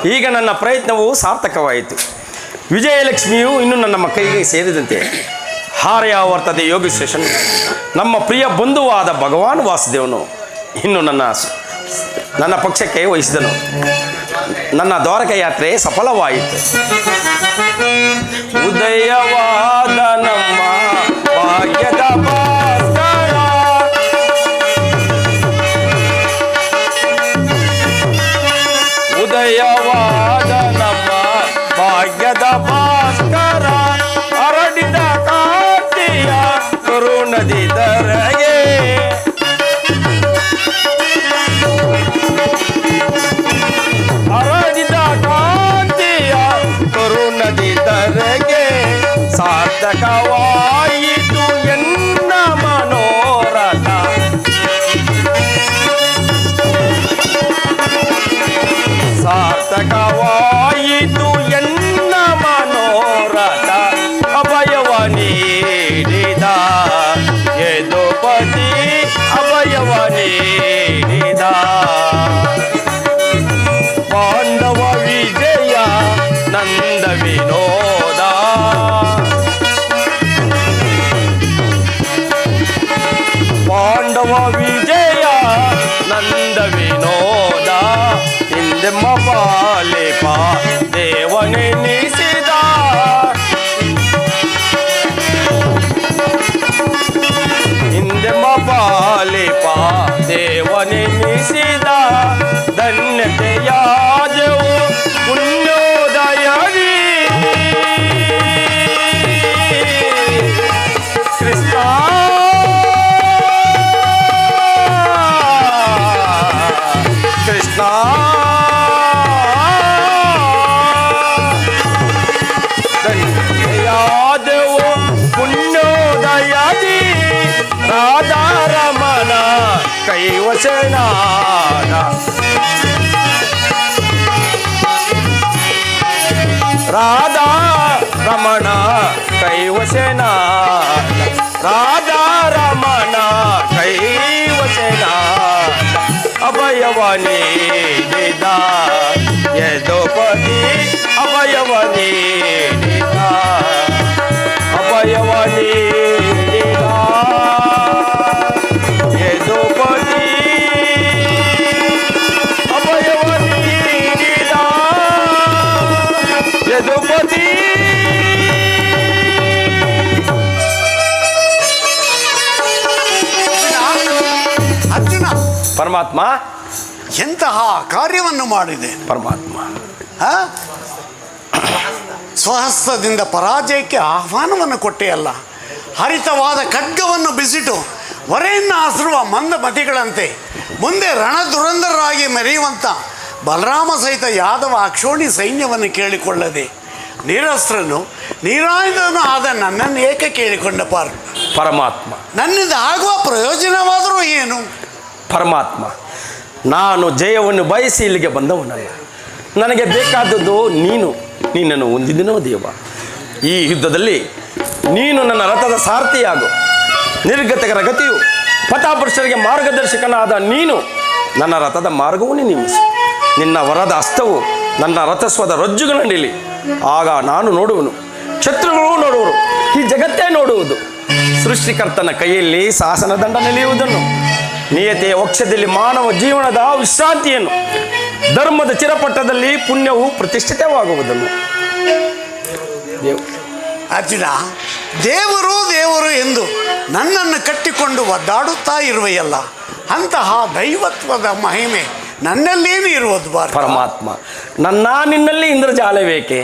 ಈಗ ನನ್ನ ಪ್ರಯತ್ನವು ಸಾರ್ಥಕವಾಯಿತು. ವಿಜಯಲಕ್ಷ್ಮಿಯು ಇನ್ನು ನಮ್ಮ ಕೈಗೆ ಸೇರಿದಂತೆ. ಹಾರ್ಯಾವರ್ತದೆ ಯೋಗೇಶ್ವರನ್, ನಮ್ಮ ಪ್ರಿಯ ಬಂಧುವಾದ ಭಗವಾನ್ ವಾಸುದೇವನು ಇನ್ನು ನನ್ನ ಪಕ್ಷಕ್ಕೆ ವಹಿಸಿದನು. ನನ್ನ ದ್ವಾರಕ ಯಾತ್ರೆ ಸಫಲವಾಯಿತು. ಉದಯವಾದ ನಮ್ಮ ಭಾಗ್ಯದ ಭಾಸ್ಕರ, ಉದಯವಾದ ನಮ್ಮ ಭಾಗ್ಯದ ಭಾಸ್ಕರ, ಹರಡಿದ ಕಾಂತಿಯ ಕರುಣದಿ ಧರೆಗೆ, ಹರಡಿದ ಕಾಂತಿಯ ಕರುಣದಿ ಧರೆಗೆ, ಸಾರ್ಥಕವಾಯಿತು ಎನ್ನ ಮನೋರಥ, ಸಾರ್ಥಕವಾಯಿತು ಎನ್ನ ಮನೋರಥ. ಅಭಯವ ನೀಡಿದ ಯದುಪತಿ, ಅಭಯವ ನೀಡಿದ ಪಾಂಡವ ವಿಜಯ ನಂದ ವಿನೋದ, ಪಾಂಡವ ವಿಜಯ ನಂದ ವಿನೋದ, ಹಿಂದೆಮ್ಮ ಪಾಲಿಪ ದೇವನೆನಿಸಿದ, ಹಿಂದೆಮ್ಮ ಪಾಲಿಪ ದೇವನೆನಿಸಿದ, ಧನ್ಯತೆಯಾದವು ಪುಣ್ಯೋದಯದಿ ಕೃಷ್ಣ, ಕೃಷ್ಣ ಧನ್ಯತೆಯಾದವು ಪುಣ್ಯೋದಯದಿ, ರಾಧಾರಮಣ ಕೈವಶನಾದ, ರಾಧಾ ರಮಣ ಕೈವಶನಾದ, ರಾಧಾ ರಮಣ ಕೈವಶನಾದ, ಅಭಯವ ನೀಡಿದ ಯದುಪತಿ, ಅಭಯವ ನೀಡಿದ, ಅಭಯವ ನೀಡಿದ ಯದುಪತಿ, ಅಭಯವ ನೀಡಿದ ಯದುಪತಿ. ಅರ್ಜುನ, ಪರಮಾತ್ಮ ಎಂತಹ ಕಾರ್ಯವನ್ನು ಮಾಡಿದೆ ಪರಮಾತ್ಮ. ಸ್ವಹಸ್ತದಿಂದ ಪರಾಜಯಕ್ಕೆ ಆಹ್ವಾನವನ್ನು ಕೊಟ್ಟೆಯಲ್ಲ. ಹರಿತವಾದ ಖಡ್ಗವನ್ನು ಬಿಸಿಟು ಹೊರೆಯನ್ನು ಹಾಸಿರುವ ಮಂದಮತಿಗಳಂತೆ ಮುಂದೆ ರಣದುರಂಧರಾಗಿ ಮೆರೆಯುವಂಥ ಬಲರಾಮ ಸಹಿತ ಯಾದವ ಅಕ್ಷೋಣಿ ಸೈನ್ಯವನ್ನು ಕೇಳಿಕೊಳ್ಳದೆ ನಿರಸ್ತ್ರನು ನಿರಾಯುಧನು ಆದ ನನ್ನನ್ನು ಏಕೆ ಕೇಳಿಕೊಂಡ ಪರಮಾತ್ಮ? ನನ್ನಿಂದ ಆಗುವ ಪ್ರಯೋಜನವಾದರೂ ಏನು ಪರಮಾತ್ಮ? ನಾನು ಜಯವನ್ನು ಬಯಸಿ ಇಲ್ಲಿಗೆ ಬಂದವನಲ್ಲ. ನನಗೆ ಬೇಕಾದದ್ದು ನಿನ್ನನ್ನು ಹೊಂದಿದನೋ ದೇವ. ಈ ಯುದ್ಧದಲ್ಲಿ ನೀನು ನನ್ನ ರಥದ ಸಾರಥಿಯಾಗು. ನಿರ್ಗತಿಕರ ಗತಿಯು ಪಥಾಪುರುಷರಿಗೆ ಮಾರ್ಗದರ್ಶಕನಾದ ನೀನು ನನ್ನ ರಥದ ಮಾರ್ಗವನ್ನು ನೇಮಿಸು. ನಿನ್ನ ವರದ ಹಸ್ತವು ನನ್ನ ರಥಸ್ವದ ರಜ್ಜುಗಳನ್ನಿಲಿ. ಆಗ ನಾನು ನೋಡುವನು, ಶತ್ರುಗಳು ನೋಡುವರು, ಈ ಜಗತ್ತೇ ನೋಡುವುದು. ಸೃಷ್ಟಿಕರ್ತನ ಕೈಯಲ್ಲಿ ಶಾಸನ ದಂಡ ನಿಲಿಯುವುದನ್ನು, ನಿಯತೆಯ ವಕ್ಷದಲ್ಲಿ ಮಾನವ ಜೀವನದ ವಿಶ್ರಾಂತಿಯನ್ನು, ಧರ್ಮದ ಚಿರಪಟ್ಟದಲ್ಲಿ ಪುಣ್ಯವು ಪ್ರತಿಷ್ಠಿತವಾಗುವುದನ್ನು. ಅರ್ಜುನ, ದೇವರು ದೇವರು ಎಂದು ನನ್ನನ್ನು ಕಟ್ಟಿಕೊಂಡು ಒದ್ದಾಡುತ್ತಾ ಇರುವೆಯಲ್ಲ, ಅಂತಹ ದೈವತ್ವದ ಮಹಿಮೆ ನನ್ನಲ್ಲೇನು ಇರುವುದು ಪರಮಾತ್ಮ? ನಿನ್ನಲ್ಲಿ ಇಂದ್ರಜಾಲವೇಕೆ?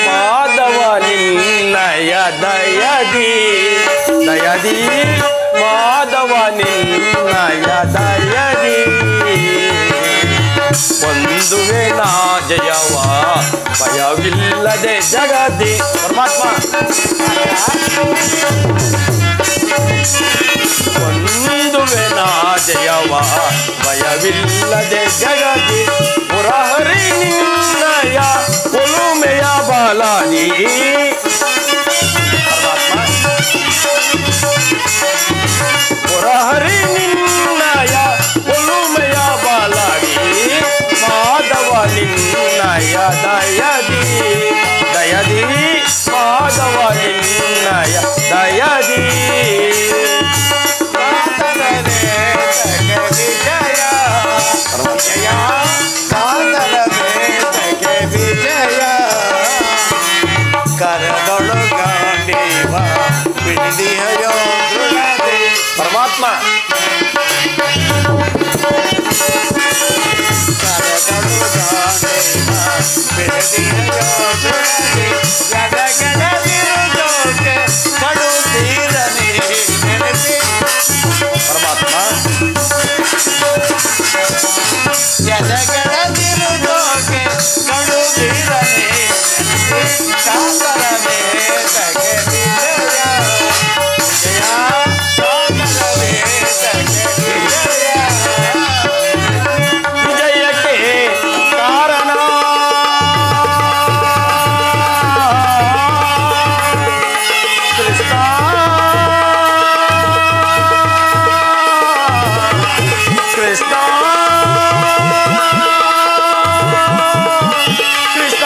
ಮಾಧವ ನಿನ್ನಯ ದಯದಿ ದಯದಿ, ಮಾಧವ ನಿನ್ನಯ ದಯದಿ, ಒಂದುವೆ ನಾ ಜಯವ ಭಯವಿಲ್ಲದೆ ಜಗದಿ. ಪರಮಾತ್ಮ, ಒಂದುವೆ ನಾ ಜಯವ ಭಯವಿಲ್ಲದೆ ಜಗದಿ, ಪುರಹರಿ ನಿನ್ನಯ ಒಲುಮೆಯ ಬಾಲಾದಿ. ಪುರಹರಿ ನಿನ್ನಯ ಒಲುಮೆಯ ಬಾಲಾದಿ, ಪರಮಾತ್ಮ ಪರಮಾತ್ಮ ವಿಜಯಕ್ಕೆ ಕಾರಣ ಕೃಷ್ಣ ಕೃಷ್ಣ ಕೃಷ್ಣ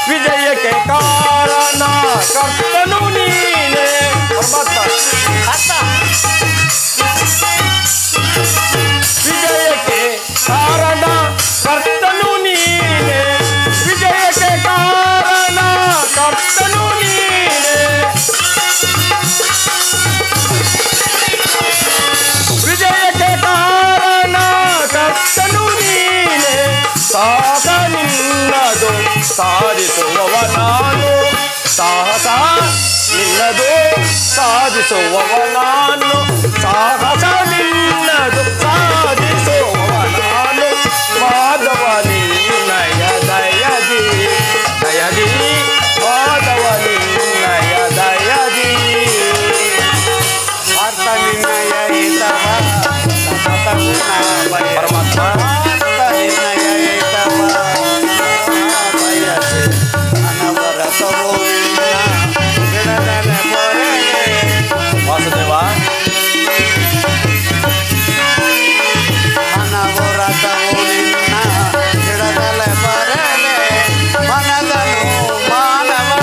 ವಿಜಯಕ್ಕೆ ಕಾರಣ ಕರ್ತನು ನೀನೆ ಪರಮಾತ್ಮ ವಿಜಯಕ್ಕೆ ಕಾರಣ ಕರ್ತನು ನೀನೆ ವಿಜಯಕ್ಕೆ ಕಾರಣ ಕರ್ತನು ನೀನೆ ವಿಜಯಕ್ಕೆ ಕಾರಣ ಕರ್ತನು ನೀನೆ ಸಾಹಸ ನಿನ್ನದು ಸಾಧಿಸುವವ ನಾನು ಸಾಹಸ ನಿನ್ನದು ಸಾಧಿಸುವವ ನಾನು ಸಾಹಸ ನಿನ್ನದು ಸಾಧಿಸುವವ ನಾನು ಮಾಧವ ನಿನ್ನಯ ದಯದಿ ದಯದಿ ಮಾಧವ ನಿನ್ನಯ ದಯದಿ ಭಾರತ ನಿನ್ನಯ ಹಿತವ ಪರಮಾತ್ಮ ನಿನ್ನಯ ಹಿತವ ಬಯಸಿ ಅನವರತವೋ ನಿನ್ನ ಬಿಡದನೆ ಪೊರೆಗೆ ವಾಸುದೇವ ಅನವರತವೋ ನಿನ್ನ ಬಿಡದಲೆ ಪೊರೆಗೆ ಮನದನು ಮಾನವ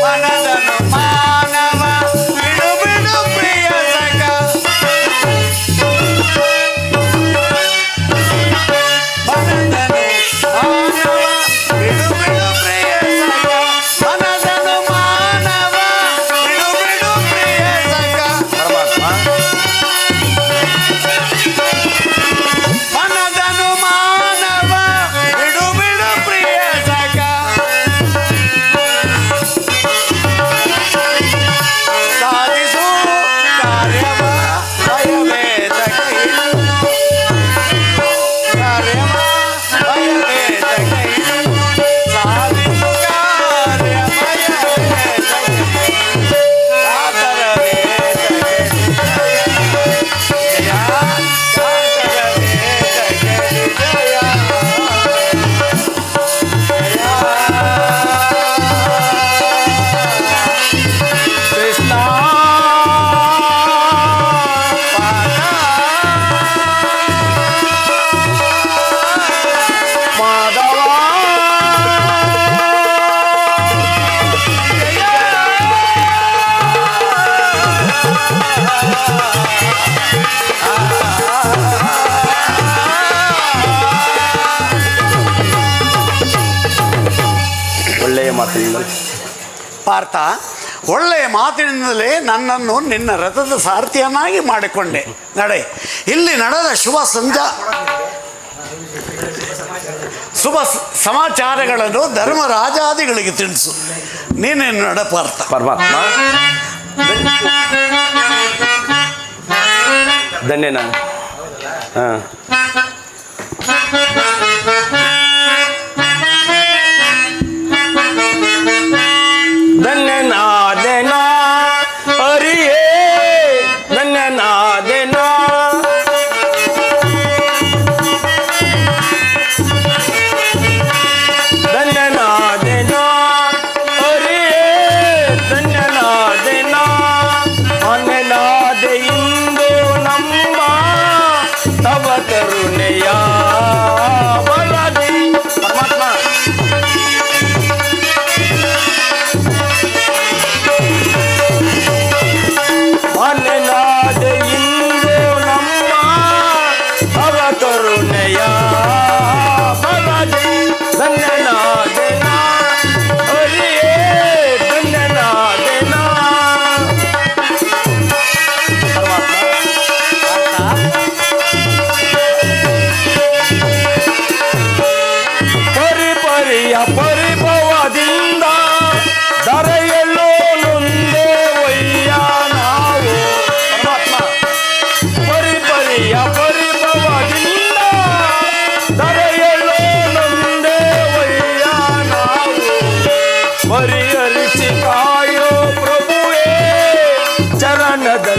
ಮನದನು ಮಾನವ ಬಿಡು ಬಿಡು ಪ್ರಿಯ ಸಖ ಮನದನು ಮಾನವ ಬಿಡು ಬಿಡು ಪ್ರಿಯ ಸಖ ಮನದನು ಮಾನವ ಬಿಡು ಬಿಡು ಪ್ರಿಯ ಸಖ ಪರಮಾತ್ಮ ಮನದನು ಮಾನವ ಬಿಡು ಬಿಡು ಪ್ರಿಯ ಸಖ ಸಾಧಿಸು ಕಾರ್ಯವ ಭಯವೇದಕ ಕಾರ್ಯವ ಭಯವೇದಕ ಸಾಧಿಸು ಕಾರ್ಯ ಭಯವೇದಕ ಕಾತರ ವೇದಕ ಜಯ ಕಾತರ ವೇದಕ ಜಯ ಕೃಷ್ಣ ಮಾಧವ ಒಳ್ಳೆಯ ಮಾತಿನಿಂದ ಪಾರ್ಥ, ಒಳ್ಳೆಯ ಮಾತಿನಿಂದಲೇ ನನ್ನನ್ನು ನಿನ್ನ ರಥದ ಸಾರಥಿಯನ್ನಾಗಿ ಮಾಡಿಕೊಂಡೆ. ನಡೆ, ಇಲ್ಲಿ ನಡೆದ ಶುಭ ಸಮಾಚಾರಗಳನ್ನು ಧರ್ಮರಾಜಾದಿಗಳಿಗೆ ತಿಳಿಸು. ನೀನೇನು ನಡ ಪಾರ್ಥ. ಪರಮಾತ್ಮ ಧನ್ಯ ನಾನು ಹಾಂ ಧನ್ಯನಾದೆನಾ ಹರಿಯೇ ಧನ್ಯನಾದೆನಾ ಧನ್ಯನಾದೆನಾ ಹರಿಯೇ ಧನ್ಯನಾದೆನಾ ಅನ್ನೆನಾ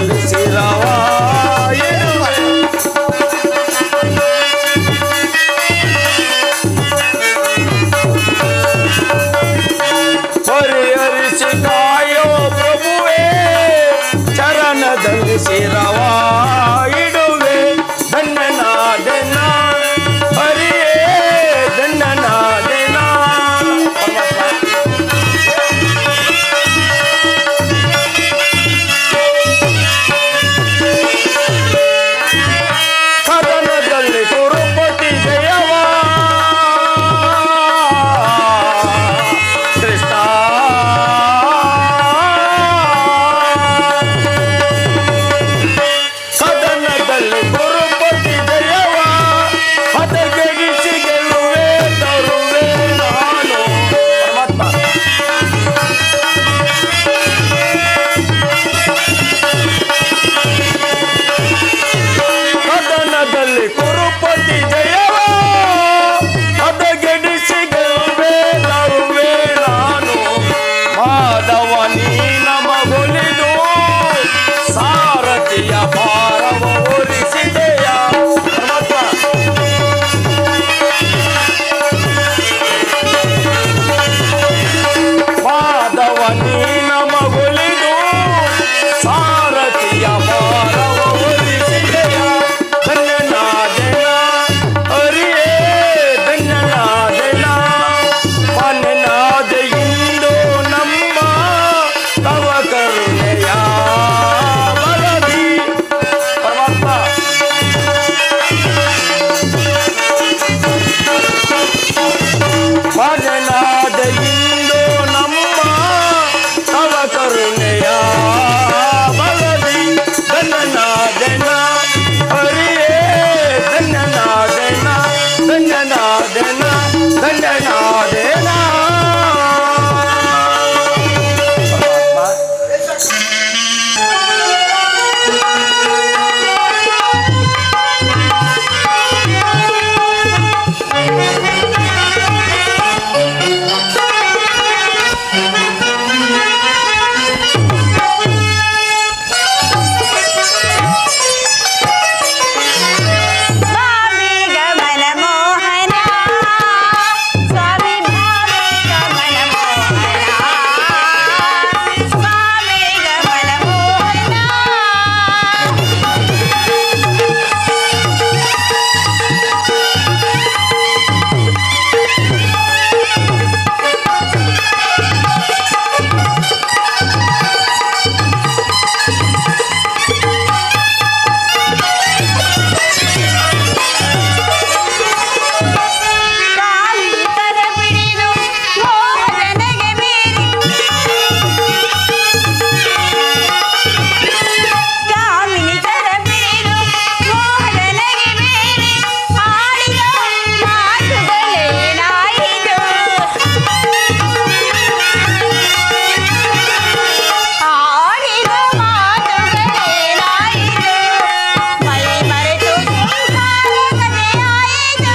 ಕದನದಲ್ಲಿ ಶಿರವ ಇಡುವೆ. ಪರಿಹರಿಸಿ ಕಾಯೋ ಪ್ರಭುವೇ ಚರಣದಲ್ಲಿ ಶಿರವ ಇಡುವೆ. ಧನ್ಯನಾದೆನ ಹರಿಯೇ ಧನ್ಯನಾದೆನ. ಕದನದಲ್ಲಿ ಕುರುಪತಿ ಜಯವ ಕೃಷ್ಣ. ಸದನದಲ್ಲಿ ಗುರುಪತಿ ಜಯವ ಹದಗೆಡಿಸಿ ಗೆಲ್ಲುವೆ ತರುವೆ ನಾನು. ಸದನದಲ್ಲಿ ಗುರುಪತಿ ಜಯವ ಹದಗೆಡಿಸಿ ಗೆಲ್ಲುವೆ ತರುವೆ ನಾನು. ಮಾಧವ ನೀ ನಮಗೊಲಿದು ಸಾರಥಿಯ ಭಾರವ ಹೊರಿಸಿದೆಯ. ಮಾಧವ ನೀ ನಮಗೊಲಿದು ಸಾರಥಿಯ ಭಾರವ ಹೊರಿಸಿದೆಯ. ಧನ್ಯನಾದೆನ ಹರಿಯೇ ಧನ್ಯನಾದೆನ. ಮನೆನಾದೆ ಇಂದು ನಮ್ಮ ತವ ಕರುಣೆಯ ಬಲದಿ. ಪರಮಾತ್ಮ ಮನೆನಾದೆ ಇಂದು ನಮ್ಮ ತವ ಕರುಣೆಯ ಬಲದಿ. ಧನ್ಯನಾದೆನ ಹರಿಯೇ ಧನ್ಯನಾದೆನ ಧನ್ಯನಾದೆನ ಧನ್ಯನಾದೆನ. ಸ್ವಾಮಿ ಗಮನ ಮೋಹನ ಸ್ವಾಮಿ ಭಾವಿ ಗಮನ ಮೋಹನ ಸ್ವಾಮಿ ಗಮನ ಮೋಹನ. ಕಾಲಿ ಕರ ಬಿಡಿದು ಮೋಹನಗೆ ಮೀರಿ ಕಾಮಿನಿ ಕರ ಬಿಡಿದು ಮೋಹನಗೆ ಮೀರಿ ಆಡಿದ ಮಾತುಗಳೇನಾಯಿತು. ಆಡಿದ ಮಾತುಗಳೇನಾಯಿತು. ಮೈ ಮರೆತು ಸಂಹಾರಕತೆಯಾಯಿತು.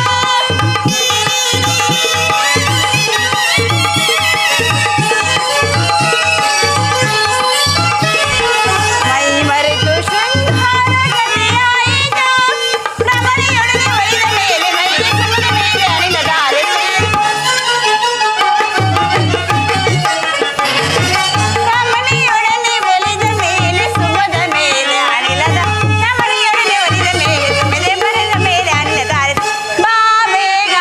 ಮೈ ಮರೆತು ಶೃಂಗಾರಕತೆಯಾಯಿತು. ರಮಣಿಯೊಡನೆ ಒಲಿದ ಮೇಲೆ ಮೈಗೆ ಸುಮದ ಮೇಲೆ ಅನಿಲ ಧಾರೆ. ರಮಣಿಯೊಡನೆ ಒಲಿದ ಮೇಲೆ ಸುಮದ ಮೇಲೆ ಅನಿಲದ ರಮಣಿಯೊಡನೆ ಒಲಿದ ಮೇಲೆ ಸುಮದೆ ಬರೆದ ಮೇಲೆ ಅನಿಲ ಧಾರೆ. ಬಾ ಬೇಗ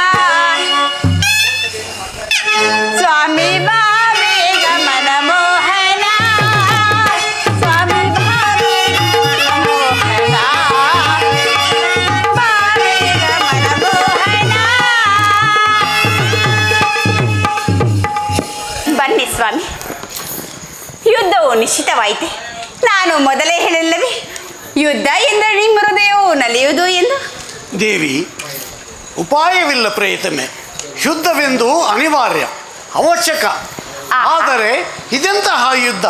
ಸ್ವಾಮಿ ಬಾ ಬೇಗ ಮನ ಮೋಹನ ಸ್ವಾಮಿ ಬಾ ಬೇಗ ಮನ ಮೋಹನ ಬಾ ಬೇಗ ಮನ ಮೋಹನ. ಬನ್ನಿ ಸ್ವಾಮಿ, ಯುದ್ಧವು ನಿಶ್ಚಿತವಾಯಿತೆ. ನಾನು ಮೊದಲೇ ಹೇಳಿಲ್ಲವೇ ಯುದ್ಧ ಎಂದರೆ ನಿಮ್ಮ ಹೃದಯವು ನಲಿಯುವುದು ಎಂದು. ದೇವಿ, ಉಪಾಯವಿಲ್ಲ ಪ್ರೇತಮೆ. ಯುದ್ಧವೆಂದು ಅನಿವಾರ್ಯ, ಅವಶ್ಯಕ. ಆದರೆ ಇದೆಂತಹ ಯುದ್ಧ?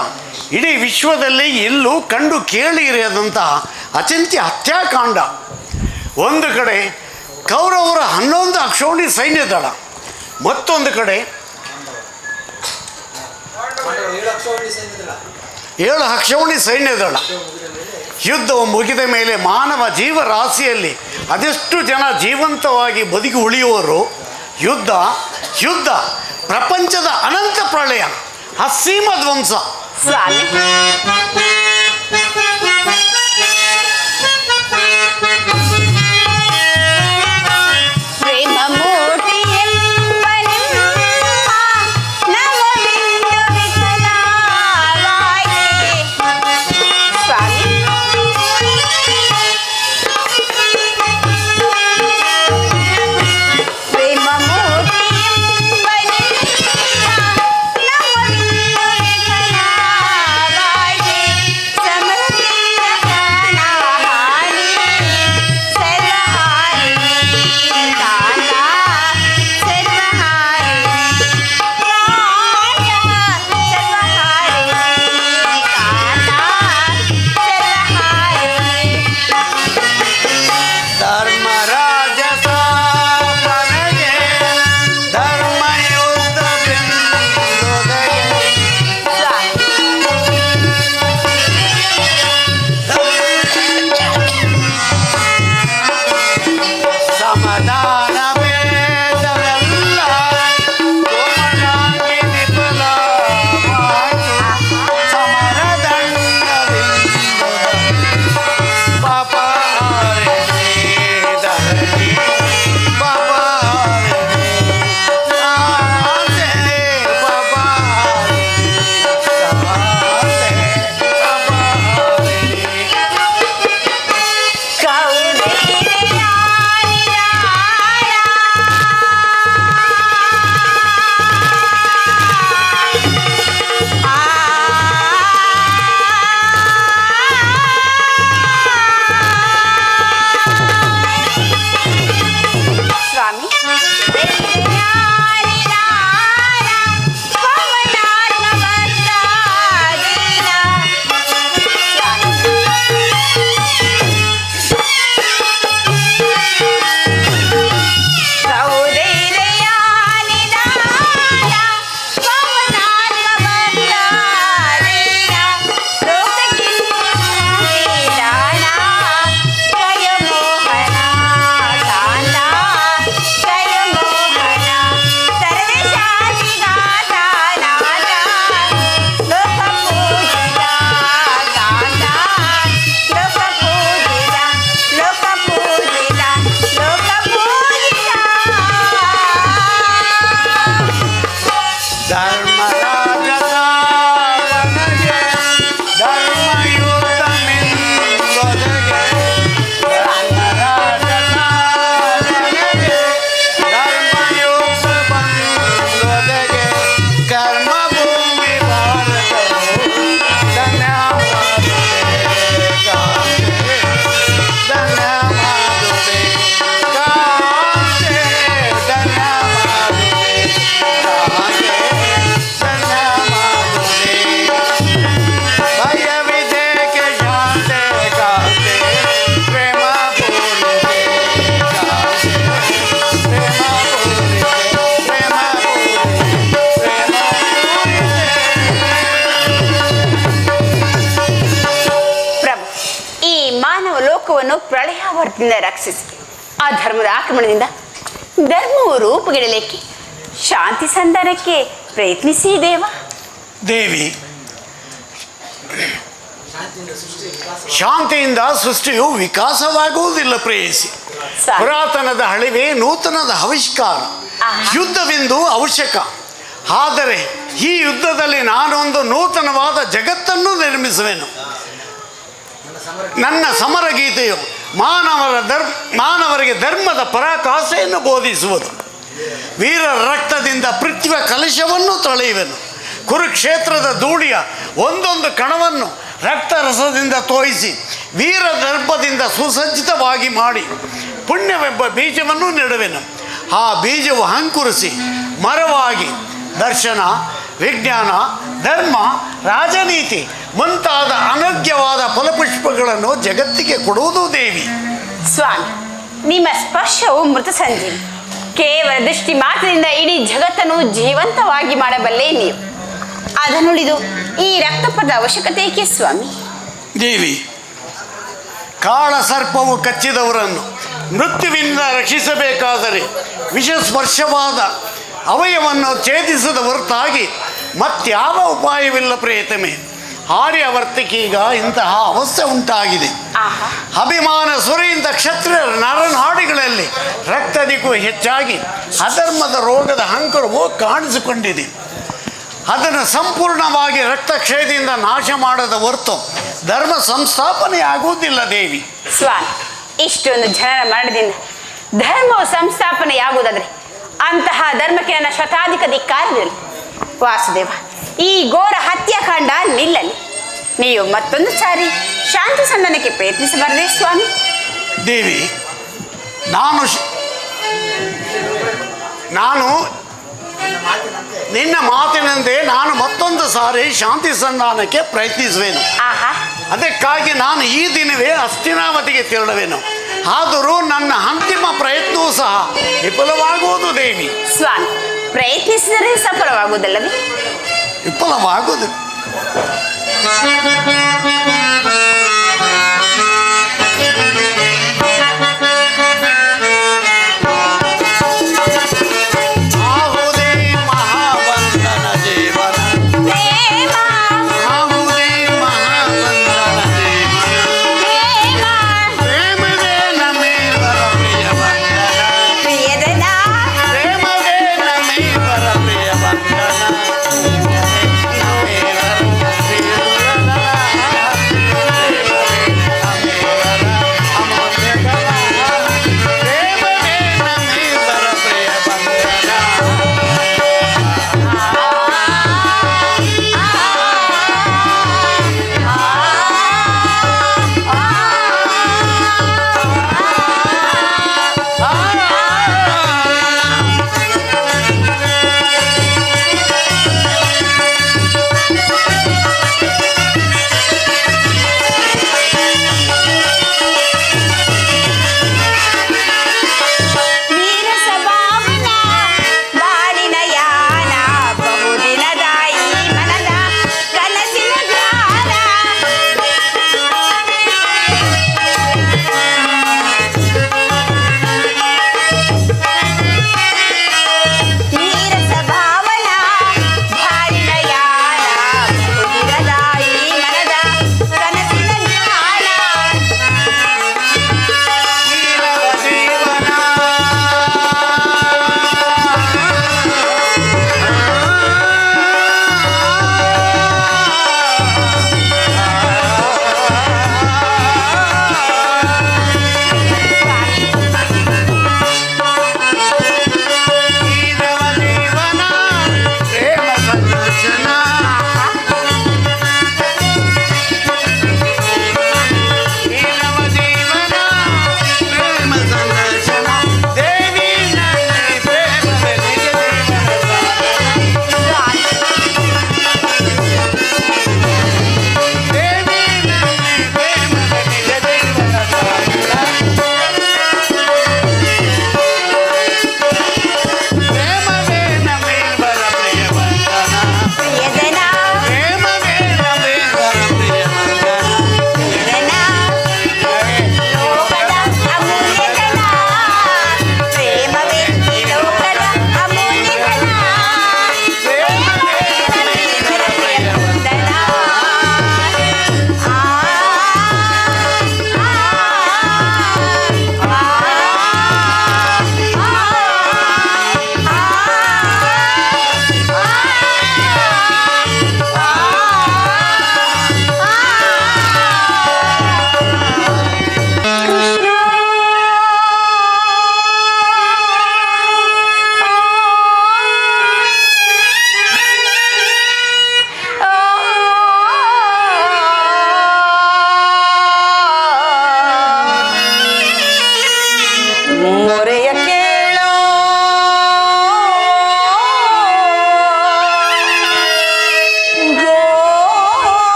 ಇಡೀ ವಿಶ್ವದಲ್ಲಿ ಎಲ್ಲೂ ಕಂಡು ಕೇಳಿರದಂತಹ ಅಚಿಂತ್ಯ ಹತ್ಯಾಕಾಂಡ. ಒಂದು ಕಡೆ ಕೌರವರ 11 ಅಕ್ಷೋಣಿ ಸೈನ್ಯ ದಳ, ಮತ್ತೊಂದು ಕಡೆ 7 ಅಕ್ಷೋಣಿ ಸೈನ್ಯ ದಳ. ಯುದ್ಧವು ಮುಗಿದ ಮೇಲೆ ಮಾನವ ಜೀವರಾಶಿಯಲ್ಲಿ ಅದೆಷ್ಟು ಜನ ಜೀವಂತವಾಗಿ ಬದುಕಿ ಉಳಿಯುವರು? ಯುದ್ಧ ಯುದ್ಧ ಪ್ರಪಂಚದ ಅನಂತ ಪ್ರಳಯ, ಅಸೀಮ ಧ್ವಂಸ. ಸ್ವಾಮಿ, ಪ್ರೇಮ ಮೂರ್ತಿ ಎಂಬ ನಿಮ್ಮ ನವವಿಂದು ವಿಫಲವಾಯಿತೆ. ಸ್ವಾಮಿ, ಪ್ರೇಮ ಮೂರ್ತಿ ಎಂಬ ನಿಮ್ಮ ನವವಿಂದು ವಿಫಲವಾಯಿತೆ. ಸಮೃದ್ಧಿಯ ಜ್ಞಾನಹಾನಿ ಸರ್ವಹಾರಿಣಿ ಕಾಂತ ಸರ್ವಹಾರಿಣಿ ಕಾಂತ ಸರ್ವಹಾರಿಣಿ ಕಾಂತ ಸರ್ವಹಾರಿಣಿ. ಧರ್ಮರಾಜ ಸ್ಥಾಪನೆಗೆ ಧರ್ಮಯುದ್ಧವೆಂದೊದಗಿ ಸಮಾಧಾನ ಭೇದವೆಲ್ಲ ಕೋಮಲಾಂಗಿ ವಿಫಲವಾಯಿತು. ಸಮರದಂಡವಿಂದೊದಗಿ ಪಾಪಹಾರಿಣಿ ಧರಣಿ ಪಾಪಹಾರಿಣಿ ಆಸೆ ಪಾಪಹಾರಿಣಿ ಆಸೆ ಪಾಪಹಾರಿಣಿ. ಸ್ವಾಮಿ, ಧರ್ಮರಾಜ ಸ್ಥಾಪನೆಗೆ ಧರ್ಮಯುದ್ಧವೆಂದೊದಗಿ ಧರ್ಮರಾಜ ಸ್ಥಾಪನೆಗೆ ಧರ್ಮಯುದ್ಧವೆಂದೊದಗಿ ಕರ್ಮಭೂಮಿ ಭಾರತವು ಧನ್ಯವಾದುದೇ ಕಾಂತೆ ಧನ್ಯವಾದುದೇ ಕಾಂತೆ ಧನ್ಯವಾದುದೇ ಕಾಂತೆ ಧನ್ಯವಾದುದೇ. ಭಯವಿದೇಕೆ ಶಾಂತೆ ಕಾಂತೆ ಪ್ರೇಮ ಪೂರಿತೆ ಕಾಂತೆ ಪ್ರೇಮ ಪೂರಿತೆ ಪ್ರೇಮ ಪೂರಿತೆ ಪ್ರೇಮ ಪೂರಿತೆ. ಪ್ರಭು, ಈ ಮಾನವ ಲೋಕವನ್ನು ಪ್ರಳಯಾವರ್ತಿಯಿಂದ ರಕ್ಷಿಸಿ ಆ ಧರ್ಮದ ಆಕ್ರಮಣದಿಂದ ಧರ್ಮವು ರೂಪುಗೆಡಲಿಕ್ಕೆ ಶಾಂತಿ ಸಂಧಾನಕ್ಕೆ ಪ್ರಯತ್ನಿಸಿ ದೇವ. ದೇವಿ, ಶಾಂತಿಯಿಂದ ಸೃಷ್ಟಿಯು ವಿಕಾಸವಾಗುವುದಿಲ್ಲ ಪ್ರೇಯಸಿ. ಸ್ವಾಮಿ, ಪುರಾತನದ ಹಳಿವೆ ನೂತನದ ಆವಿಷ್ಕಾರ. ಆಹಾ. ಯುದ್ಧವೆಂದು ಅವಶ್ಯಕ. ಆದರೆ ಈ ಯುದ್ಧದಲ್ಲಿ ನಾನೊಂದು ನೂತನವಾದ ಜಗತ್ತನ್ನು ನಿರ್ಮಿಸುವೆನು. ನನ್ನ ಸಮರ ಗೀತೆಯು ಮಾನವರಿಗೆ ಧರ್ಮದ ಪರಾಕಾಸೆಯನ್ನು ಬೋಧಿಸುವುದು. ವೀರರ ರಕ್ತದಿಂದ ಪೃಥ್ವಿಯ ಕಲಶವನ್ನು ತೊಳೆಯುವೆನು. ಕುರುಕ್ಷೇತ್ರದ ಧೂಳಿಯ ಒಂದೊಂದು ಕಣವನ್ನು ರಕ್ತರಸದಿಂದ ತೋಯಿಸಿ ವೀರ ದರ್ಭದಿಂದ ಸುಸಜ್ಜಿತವಾಗಿ ಮಾಡಿ ಪುಣ್ಯವೆಂಬ ಬೀಜವನ್ನು ನೆಡುವೆನು. ಆ ಬೀಜವು ಅಂಕುರಿಸಿ ಮರವಾಗಿ ದರ್ಶನ, ವಿಜ್ಞಾನ, ಧರ್ಮ, ರಾಜನೀತಿ ಮುಂತಾದ ಅನಗ್ಯವಾದ ಫಲಪುಷ್ಪಗಳನ್ನು ಜಗತ್ತಿಗೆ ಕೊಡುವುದು ದೇವಿ. ಸ್ವಾಮಿ, ನಿಮ್ಮ ಸ್ಪರ್ಶವು ಮೃತ ಸಂಜೀವಿ. ಕೇವಲ ದೃಷ್ಟಿ ಮಾತ್ರದಿಂದ ಇಡೀ ಜಗತ್ತನ್ನು ಜೀವಂತವಾಗಿ ಮಾಡಬಲ್ಲೆ ನೀವು. ಅದನ್ನುಳಿದು ಈ ರಕ್ತಪಥದ ಅವಶ್ಯಕತೆ ಏಕೆ ಸ್ವಾಮಿ? ದೇವಿ, ಕಾಳ ಸರ್ಪವು ಕಚ್ಚಿದವರನ್ನು ಮೃತ್ಯುವಿನಿಂದ ರಕ್ಷಿಸಬೇಕಾದರೆ ವಿಷಸ್ಪರ್ಶವಾದ ಅವಯವನ್ನು ಛೇದಿಸದ ಹೊರತಾಗಿ ಮತ್ಯಾವ ಉಪಾಯವಿಲ್ಲ ಪ್ರಿಯತಮೆ. ಆರ್ಯವರ್ತಿಕೀಗ ಇಂತಹ ಅವಸ್ಥೆ ಉಂಟಾಗಿದೆ. ಅಭಿಮಾನ ಸುರಿಯಿಂದ ಕ್ಷತ್ರಿಯರ ನರನಾಡಿಗಳಲ್ಲಿ ರಕ್ತದಿಕ್ಕು ಹೆಚ್ಚಾಗಿ ಅಧರ್ಮದ ರೋಗದ ಹಂಕರವು ಕಾಣಿಸಿಕೊಂಡಿದೆ. ಅದನ್ನು ಸಂಪೂರ್ಣವಾಗಿ ರಕ್ತಕ್ಷಯದಿಂದ ನಾಶ ಮಾಡದ ಹೊರತು ಧರ್ಮ ಸಂಸ್ಥಾಪನೆ ಆಗುವುದಿಲ್ಲ ದೇವಿ. ಸ್ವಾಮಿ, ಇಷ್ಟೊಂದು ಜನರ ಮರಣದಿಂದ ಧರ್ಮವು ಸಂಸ್ಥಾಪನೆಯಾಗುವುದಾದರೆ ಅಂತಹ ಧರ್ಮಕ್ಕೆ ನನ್ನ ಶತಾಧಿಕ ಧಿಕ್ಕಾರವಿರಲಿ. ವಾಸುದೇವ, ಈ ಘೋರ ಹತ್ಯಾಕಾಂಡ ನಿಲ್ಲಲಿ. ನೀವು ಮತ್ತೊಂದು ಸಾರಿ ಶಾಂತಿ ಸಂಧಾನಕ್ಕೆ ಪ್ರಯತ್ನಿಸಬಾರದೆ ಸ್ವಾಮಿ? ದೇವಿ, ನಾನು ನಿನ್ನ ಮಾತಿನಂತೆ ನಾನು ಮತ್ತೊಂದು ಸಾರಿ ಶಾಂತಿ ಸಂಧಾನಕ್ಕೆ ಪ್ರಯತ್ನಿಸುವೆನು. ಅದಕ್ಕಾಗಿ ನಾನು ಈ ದಿನವೇ ಹಸ್ತಿನಾವತಿಗೆ ತೆರಳುವೆನು. ಆದರೂ ನನ್ನ ಅಂತಿಮ ಪ್ರಯತ್ನವೂ ಸಹ ವಿಫಲವಾಗುವುದು ದೇವಿ. ಸ್ವಾಮಿ, ಪ್ರಯತ್ನಿಸಿದರೆ ಸಫಲವಾಗುವುದಲ್ಲವೇ? ವಿಫಲವಾಗುವುದು.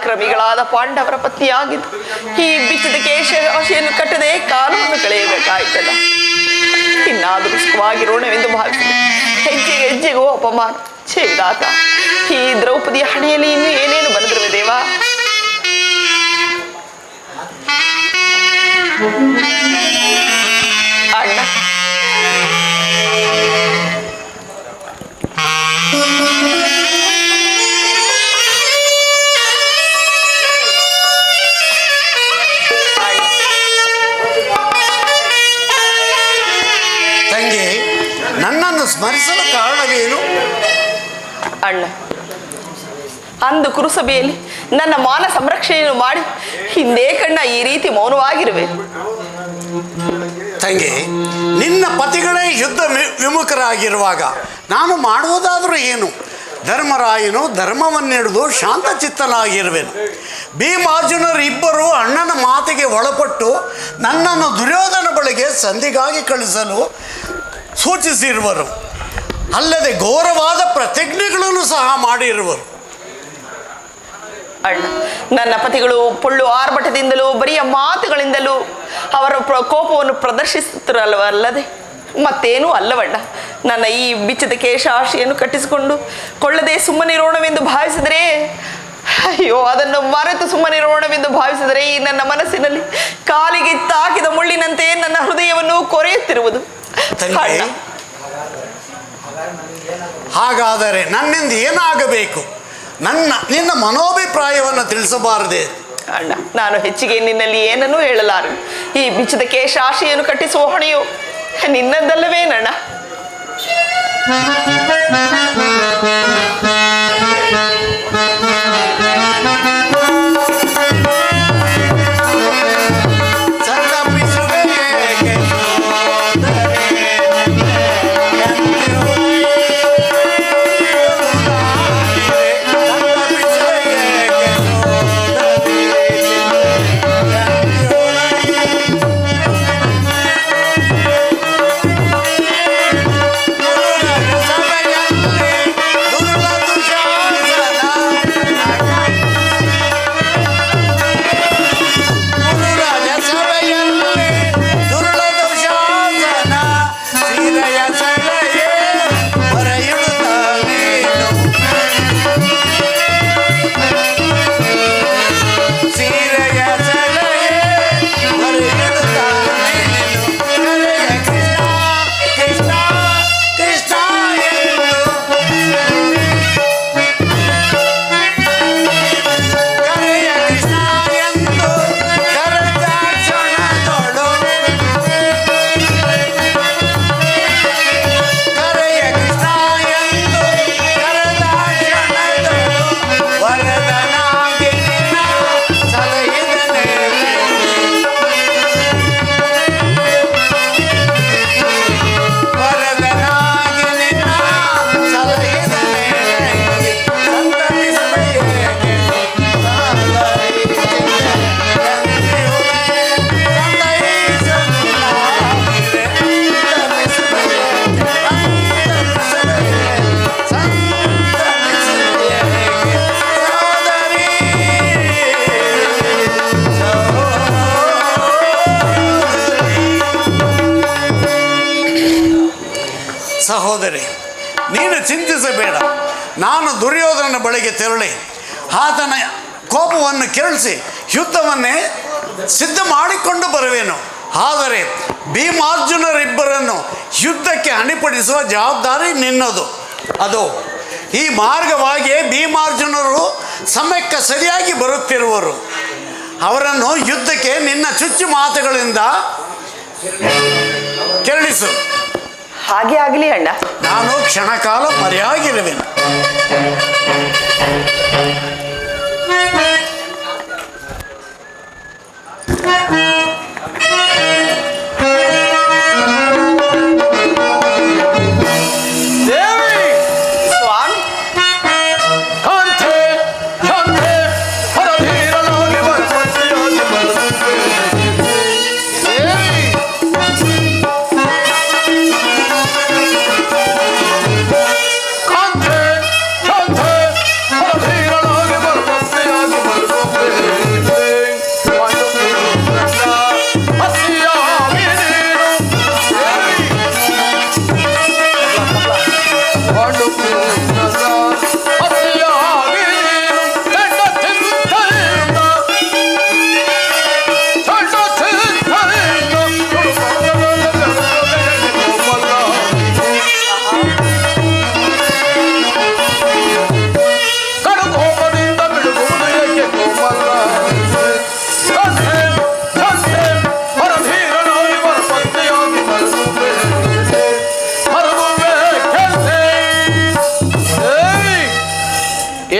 ಪರಾಕ್ರಮಿಗಳಾದ ಪಾಂಡವರ ಪತ್ನಿಯಾಗಿದ್ದು ಈ ಬಿಚ್ಚದ ಕೇಶ ರಾಶಿಯನ್ನು ಕಟ್ಟದೆ ಕಾಲವನ್ನು ಕಳೆಯಬೇಕಾಯ್ತಲ್ಲ. ಇನ್ನಾದರೂ ಸುಖವಾಗಿರೋಣವೆಂದು ಭಾವಿಸಿದೆ. ಹೆಜ್ಜೆಗೆ ಹೆಜ್ಜೆಗೂ ಅಪಮಾನ. ಛೇ ವಿಧಾತ, ಈ ದ್ರೌಪದಿಯ ಹಣೆಯಲ್ಲಿ ಇನ್ನು ಏನೇನು ಬರೆದಿರುವೆ ದೇವಾ. ಅಣ್ಣ, ತಂಗಿ, ನನ್ನನ್ನು ಸ್ಮರಿಸಲು ಕಾರಣವೇನು? ಅಣ್ಣ, ಅಂದು ಕುರುಸಭೆಯಲ್ಲಿ ನನ್ನ ಮಾನ ಸಂರಕ್ಷಣೆಯನ್ನು ಮಾಡಿ ಹಿಂದೆ ಕಣ್ಣ ಈ ರೀತಿ ಮೌನವಾಗಿರುವೆ. ತಂಗಿ, ನಿನ್ನ ಪತಿಗಳೇ ಯುದ್ಧ ವಿಮುಖರಾಗಿರುವಾಗ ನಾನು ಮಾಡುವುದಾದರೂ ಏನು? ಧರ್ಮರಾಯನು ಧರ್ಮವನ್ನಿಡಿದು ಶಾಂತಚಿತ್ತನಾಗಿರುವೆನು. ಭೀಮಾರ್ಜುನರಿಬ್ಬರು ಅಣ್ಣನ ಮಾತಿಗೆ ಒಳಪಟ್ಟು ನನ್ನನ್ನು ದುರ್ಯೋಧನ ಬಳಿಗೆ ಸಂಧಿಗಾಗಿ ಕಳಿಸಲು ಸೂಚಿಸಿರುವರು. ಅಲ್ಲದೆ ಘೋರವಾದ ಪ್ರತಿಜ್ಞೆಗಳನ್ನು ಸಹ ಮಾಡಿರುವರು. ಅಣ್ಣ, ನನ್ನ ಪತಿಗಳು ಪೊಳ್ಳು ಆರ್ಭಟದಿಂದಲೂ ಬರಿಯ ಮಾತುಗಳಿಂದಲೂ ಅವರ ಕೋಪವನ್ನು ಪ್ರದರ್ಶಿಸುತ್ತಿರಲ್ಲವಲ್ಲದೆ ಮತ್ತೇನೂ ಅಲ್ಲವಣ್ಣ. ನನ್ನ ಈ ಬಿಚ್ಚದ ಕೇಶಾಶಿಯನ್ನು ಕಟ್ಟಿಸಿಕೊಂಡು ಕೊಳ್ಳದೆ ಸುಮ್ಮನಿರೋಣವೆಂದು ಭಾವಿಸಿದರೆ, ಅಯ್ಯೋ, ಅದನ್ನು ಮರೆತು ಸುಮ್ಮನಿರೋಣವೆಂದು ಭಾವಿಸಿದರೆ ಈ ನನ್ನ ಮನಸ್ಸಿನಲ್ಲಿ ಕಾಲಿಗೆ ತಾಕಿದ ಮುಳ್ಳಿನಂತೆ ನನ್ನ ಹೃದಯವನ್ನು ಕೊರೆಯುತ್ತಿರುವುದು. ಅಣ್ಣ, ಹಾಗಾದರೆ ನನ್ನಿಂದ ಏನಾಗಬೇಕು? ನಿನ್ನ ಮನೋಭಿಪ್ರಾಯವನ್ನು ತಿಳಿಸಬಾರದೆ? ಅಣ್ಣ, ನಾನು ಹೆಚ್ಚಿಗೆ ನಿನ್ನಲ್ಲಿ ಏನನ್ನೂ ಹೇಳಲಾರೆ. ಈ ಬಿಚ್ಚದ ಕೇಶಾಶಿಯನ್ನು ಕಟ್ಟಿಸುವ ಹೊಣೆಯು ನಿನ್ನದಲ್ಲವೇನಣ್ಣ? ಸಹೋದರಿ, ನೀನು ಚಿಂತಿಸಬೇಡ. ನಾನು ದುರ್ಯೋಧನನ ಬಳಿಗೆ ತೆರಳಿ ಆತನ ಕೋಪವನ್ನು ಕೆರಳಿಸಿ ಯುದ್ಧವನ್ನೇ ಸಿದ್ಧ ಮಾಡಿಕೊಂಡು ಬರುವೆನು. ಆದರೆ ಭೀಮಾರ್ಜುನರಿಬ್ಬರನ್ನು ಯುದ್ಧಕ್ಕೆ ಅಣಿಪಡಿಸುವ ಜವಾಬ್ದಾರಿ ನಿನ್ನದು. ಅದು ಈ ಮಾರ್ಗವಾಗಿ ಭೀಮಾರ್ಜುನರು ಸಮಯಕ್ಕೆ ಸರಿಯಾಗಿ ಬರುತ್ತಿರುವರು. ಅವರನ್ನು ಯುದ್ಧಕ್ಕೆ ನಿನ್ನ ಚುಚ್ಚು ಮಾತುಗಳಿಂದ ಕೆರಳಿಸು. ಹಾಗೆ ಆಗಲಿ ಅಣ್ಣ. ನಾನು ಕ್ಷಣಕಾಲ ಮರೆಯಾಗಿರುವೆನು. ಕಾಂತೆ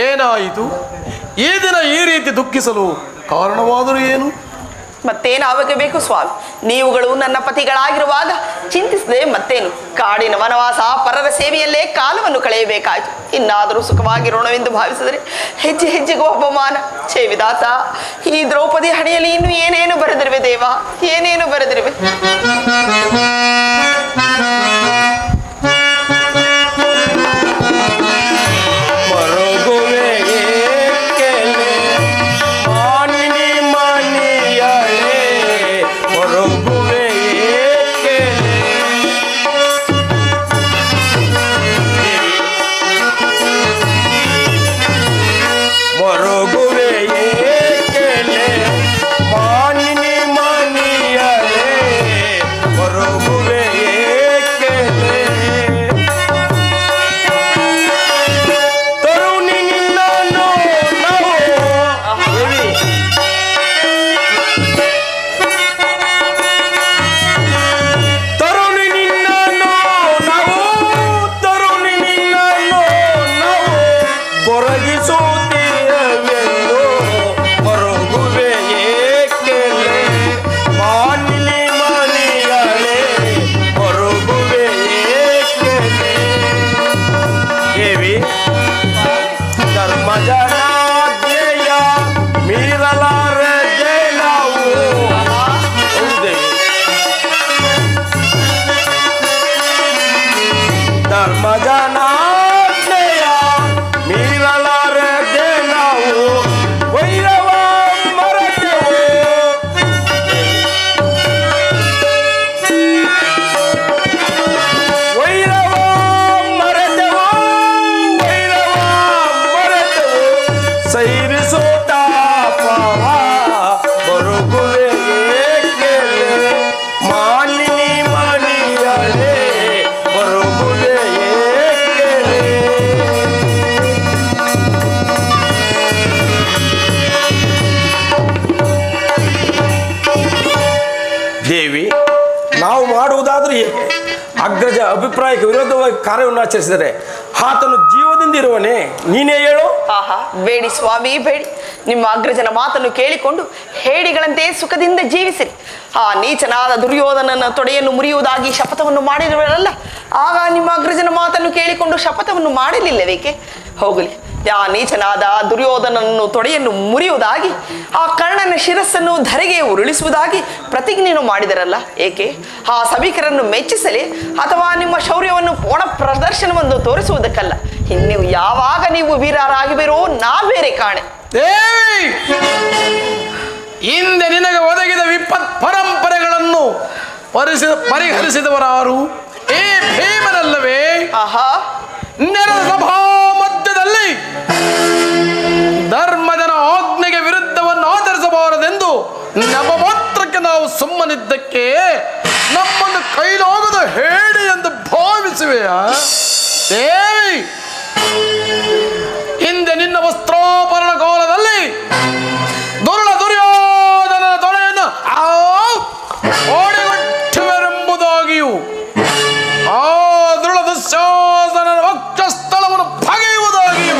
ಏನಾಯಿತು? ಈ ದಿನ ಈ ರೀತಿ ದುಃಖಿಸಲು ಕಾರಣವಾದರೂ ಏನು? ಮತ್ತೇನಾಗಬೇಕು ಸ್ವಾಮಿ? ನೀವುಗಳು ನನ್ನ ಪತಿಗಳಾಗಿರುವಾಗ ಚಿಂತಿಸದೆ ಮತ್ತೇನು, ಕಾಡಿನ ವನವಾಸ ಪರರ ಸೇವೆಯಲ್ಲೇ ಕಾಲವನ್ನು ಕಳೆಯಬೇಕಾಯಿತು. ಇನ್ನಾದರೂ ಸುಖವಾಗಿರೋಣವೆಂದು ಭಾವಿಸಿದರೆ ಹೆಜ್ಜೆ ಹೆಜ್ಜೆಗೂ ಅಪಮಾನ. ಛೇ ವಿಧಾತ, ಈ ದ್ರೌಪದಿ ಹಣೆಯಲ್ಲಿ ಇನ್ನು ಏನೇನು ಬರೆದಿರುವೆ ದೇವ, ಏನೇನು ಬರೆದಿರುವೆ. ಅಗ್ರಜ ಅಭಿಪ್ರಾಯಕ್ಕೆ ವಿರೋಧವಾಗಿ ಕಾರ್ಯವನ್ನು ಆಚರಿಸಿದರೆ ಆತನು ಜೀವದಿಂದ ಇರುವನೇ? ನೀನೇ ಹೇಳು. ಆಹಾ, ಬೇಡಿ ಸ್ವಾಮಿ ಬೇಡಿ. ನಿಮ್ಮ ಅಗ್ರಜನ ಮಾತನ್ನು ಕೇಳಿಕೊಂಡು ಹೇಡಿಗಳಂತೆ ಸುಖದಿಂದ ಜೀವಿಸಿರಿ. ಆ ನೀಚನಾದ ದುರ್ಯೋಧನನ ತೊಡೆಯನ್ನು ಮುರಿಯುವುದಾಗಿ ಶಪಥವನ್ನು ಮಾಡಿರುವರಲ್ಲ, ಆಗ ನಿಮ್ಮ ಅಗ್ರಜನ ಮಾತನ್ನು ಕೇಳಿಕೊಂಡು ಶಪಥವನ್ನು ಮಾಡಲಿಲ್ಲವೇಕೆ? ಹೋಗಲಿ, ಆ ನೀಚನಾದ ದುರ್ಯೋಧನನ್ನು ತೊಡೆಯನ್ನು ಮುರಿಯುವುದಾಗಿ, ಆ ಕರ್ಣನ ಶಿರಸ್ಸನ್ನು ಧರೆಗೆ ಉರುಳಿಸುವುದಾಗಿ ಪ್ರತಿಜ್ಞೆಯನ್ನು ಮಾಡಿದರಲ್ಲ, ಏಕೆ? ಆ ಸಭಿಕರನ್ನು ಮೆಚ್ಚಿಸಲಿ ಅಥವಾ ನಿಮ್ಮ ಶೌರ್ಯವನ್ನು ಪೂರ್ಣ ಪ್ರದರ್ಶನವನ್ನು ತೋರಿಸುವುದಕ್ಕಲ್ಲ. ಇನ್ನು ಯಾವಾಗ ನೀವು ವೀರರಾಗಿಬಿರೋ ನಾ ಬೇರೆ ಕಾಣೆ. ಹಿಂದೆ ನಿನಗೆ ಒದಗಿದ ವಿಪತ್ ಪರಂಪರೆಗಳನ್ನು ಪರಿಹರಿಸಿದವರಾರು? ಈ ಭೀಮನಲ್ಲವೇ? ಆಹಾ, ನೆರೆದ ಸಭಾ ಮಧ್ಯದಲ್ಲಿ ಧರ್ಮಜನ ಆಜ್ಞೆಗೆ ವಿರುದ್ಧವನ್ನು ಆಚರಿಸಬಾರದೆಂದು ನವಮಾತ್ರಕ್ಕೆ ನಾವು ಸುಮ್ಮನಿದ್ದಕ್ಕೆ ನಮ್ಮನ್ನು ಕೈಲಾಗದ ಹೇಳಿ ಎಂದು ಭಾವಿಸುವೆಯಾ ದೇವಿ? ಹಿಂದೆ ನಿನ್ನ ವಸ್ತ್ರೋಪರಣ ಕಾಲದಲ್ಲಿ ದುರ್ಯೋಧನನ ತೊಡೆಯನ್ನು ಓಡಿಗೊಟ್ಟುವೆಂಬುದಾಗಿಯೂ ಆ ದುಶ್ಯಾಸನನ ವಕ್ಷಸ್ಥಳವನ್ನು ಬಗೆಯುವುದಾಗಿಯೂ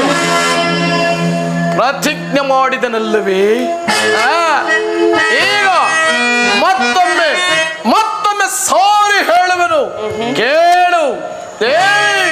ಪ್ರತಿಜ್ಞೆ ಮಾಡಿದನಲ್ಲವೇ? ಈಗ ಮತ್ತೊಮ್ಮೆ ಸಾರಿ ಹೇಳುವೆನು, ಕೇಳು ದೇವಿ.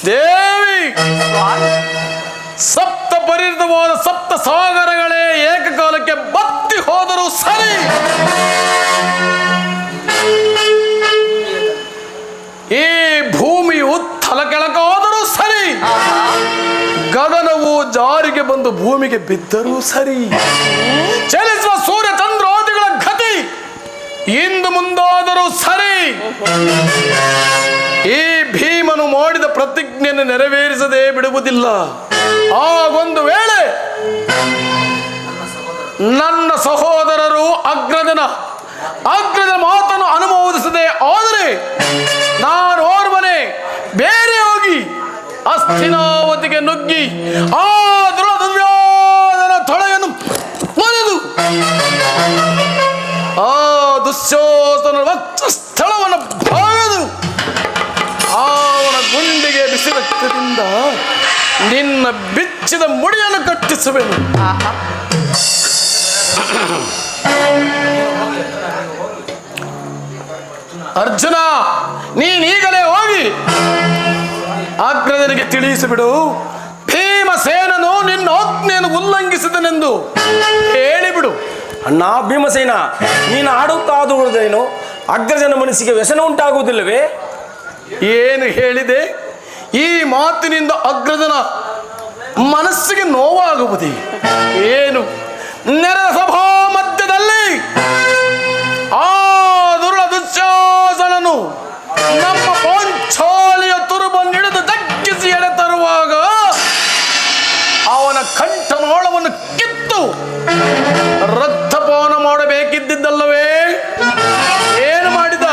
ದೇವಿ, ಸಪ್ತ ಪರಿಣಿತವಾದ ಸಪ್ತ ಸಾಗರಗಳೇ ಏಕಕಾಲಕ್ಕೆ ಬತ್ತಿ ಹೋದರೂ ಸರಿ, ಈ ಭೂಮಿಯು ತಲಕೆಳಕಾದರೂ ಸರಿ, ಗಗನವು ಜಾರಿಗೆ ಬಂದು ಭೂಮಿಗೆ ಬಿದ್ದರೂ ಸರಿ, ಚಲಿಸುವ ಸೂರ್ಯ ಚಂದ್ರಾದಿಗಳ ಗತಿ ಇಂದು ಮುಂದಾದರೂ ಸರಿ, ಈ ಭೀಮನು ಮಾಡಿದ ಪ್ರತಿಜ್ಞೆಯನ್ನು ನೆರವೇರಿಸದೆ ಬಿಡುವುದಿಲ್ಲ. ಆಗೊಂದು ವೇಳೆ ನನ್ನ ಸಹೋದರರು ಅಗ್ರಜನ ಮಾತನ್ನು ಅನುಮೋದಿಸದೆ ಆದರೆ ನಾನು ಓರ್ವನೆ ಬೇರೆ ಹೋಗಿ ಹಸ್ತಿನಾವತಿಗೆ ನುಗ್ಗಿ ಆ ದುರ್ಯೋಧನ ತೊಳೆಯನ್ನು ಮುರಿದು ಆ ದುಶ್ಯೋಧನ ವಕ್ಷಸ್ಥಳವನ್ನು ಬಾಗದು ಅವನ ಗುಂಡಿಗೆ ಬಿಸಿ ರಕ್ತದಿಂದ ನಿನ್ನ ಬಿಚ್ಚಿದ ಮುಡಿಯನ್ನು ಕಟ್ಟಿಸುವೆನು. ಅರ್ಜುನ, ನೀನೀಗಲೇ ಹೋಗಿ ಅಗ್ರಜನಿಗೆ ತಿಳಿಸಿಬಿಡು, ಭೀಮಸೇನನು ನಿನ್ನ ಆಜ್ಞೆಯನ್ನು ಉಲ್ಲಂಘಿಸಿದನೆಂದು ಹೇಳಿಬಿಡು. ಅಣ್ಣ ಭೀಮಸೇನ, ನೀನು ಆಡುತ್ತಾದುದೇನು? ಅಗ್ರಜನ ಮನಸ್ಸಿಗೆ ವ್ಯಸನ ಉಂಟಾಗುವುದಿಲ್ಲವೇ? ಏನು ಹೇಳಿದೆ? ಈ ಮಾತಿನಿಂದ ಅಗ್ರಜನ ಮನಸ್ಸಿಗೆ ನೋವಾಗುವುದೇ? ಏನು ನೆರೆದ ಸಭಾ ಮಧ್ಯದಲ್ಲಿ ಆ ದುಶ್ಯಾಸನನು ನಮ್ಮ ಪಾಂಚಾಲಿಯ ತುರುಬನ್ನು ಹಿಡಿದು ದಕ್ಕಿಸಿ ಎಡೆ ತರುವಾಗ ಅವನ ಕಂಠನಾಳವನ್ನು ಕಿತ್ತು ರಕ್ತಪಾನ ಮಾಡಬೇಕಿದ್ದಲ್ಲವೇ? ಏನು ಮಾಡಿದ?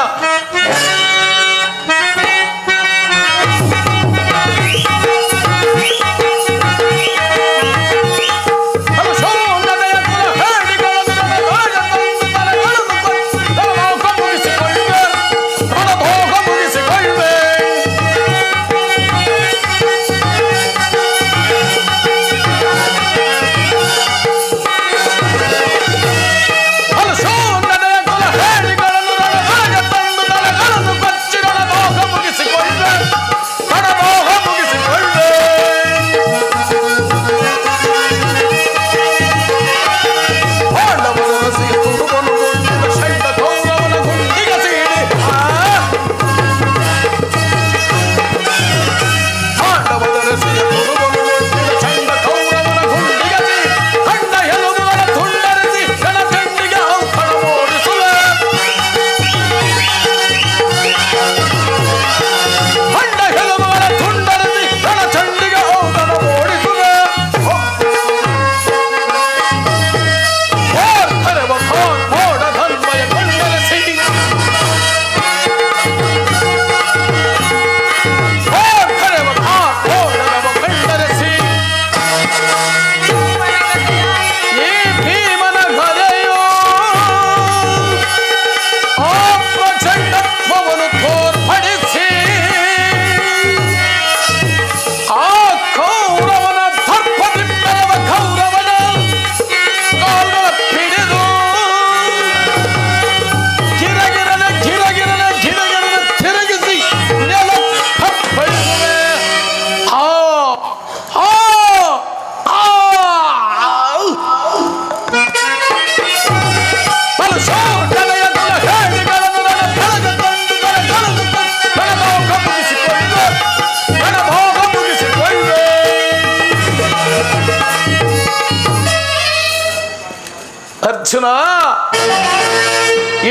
ಅರ್ಜುನ,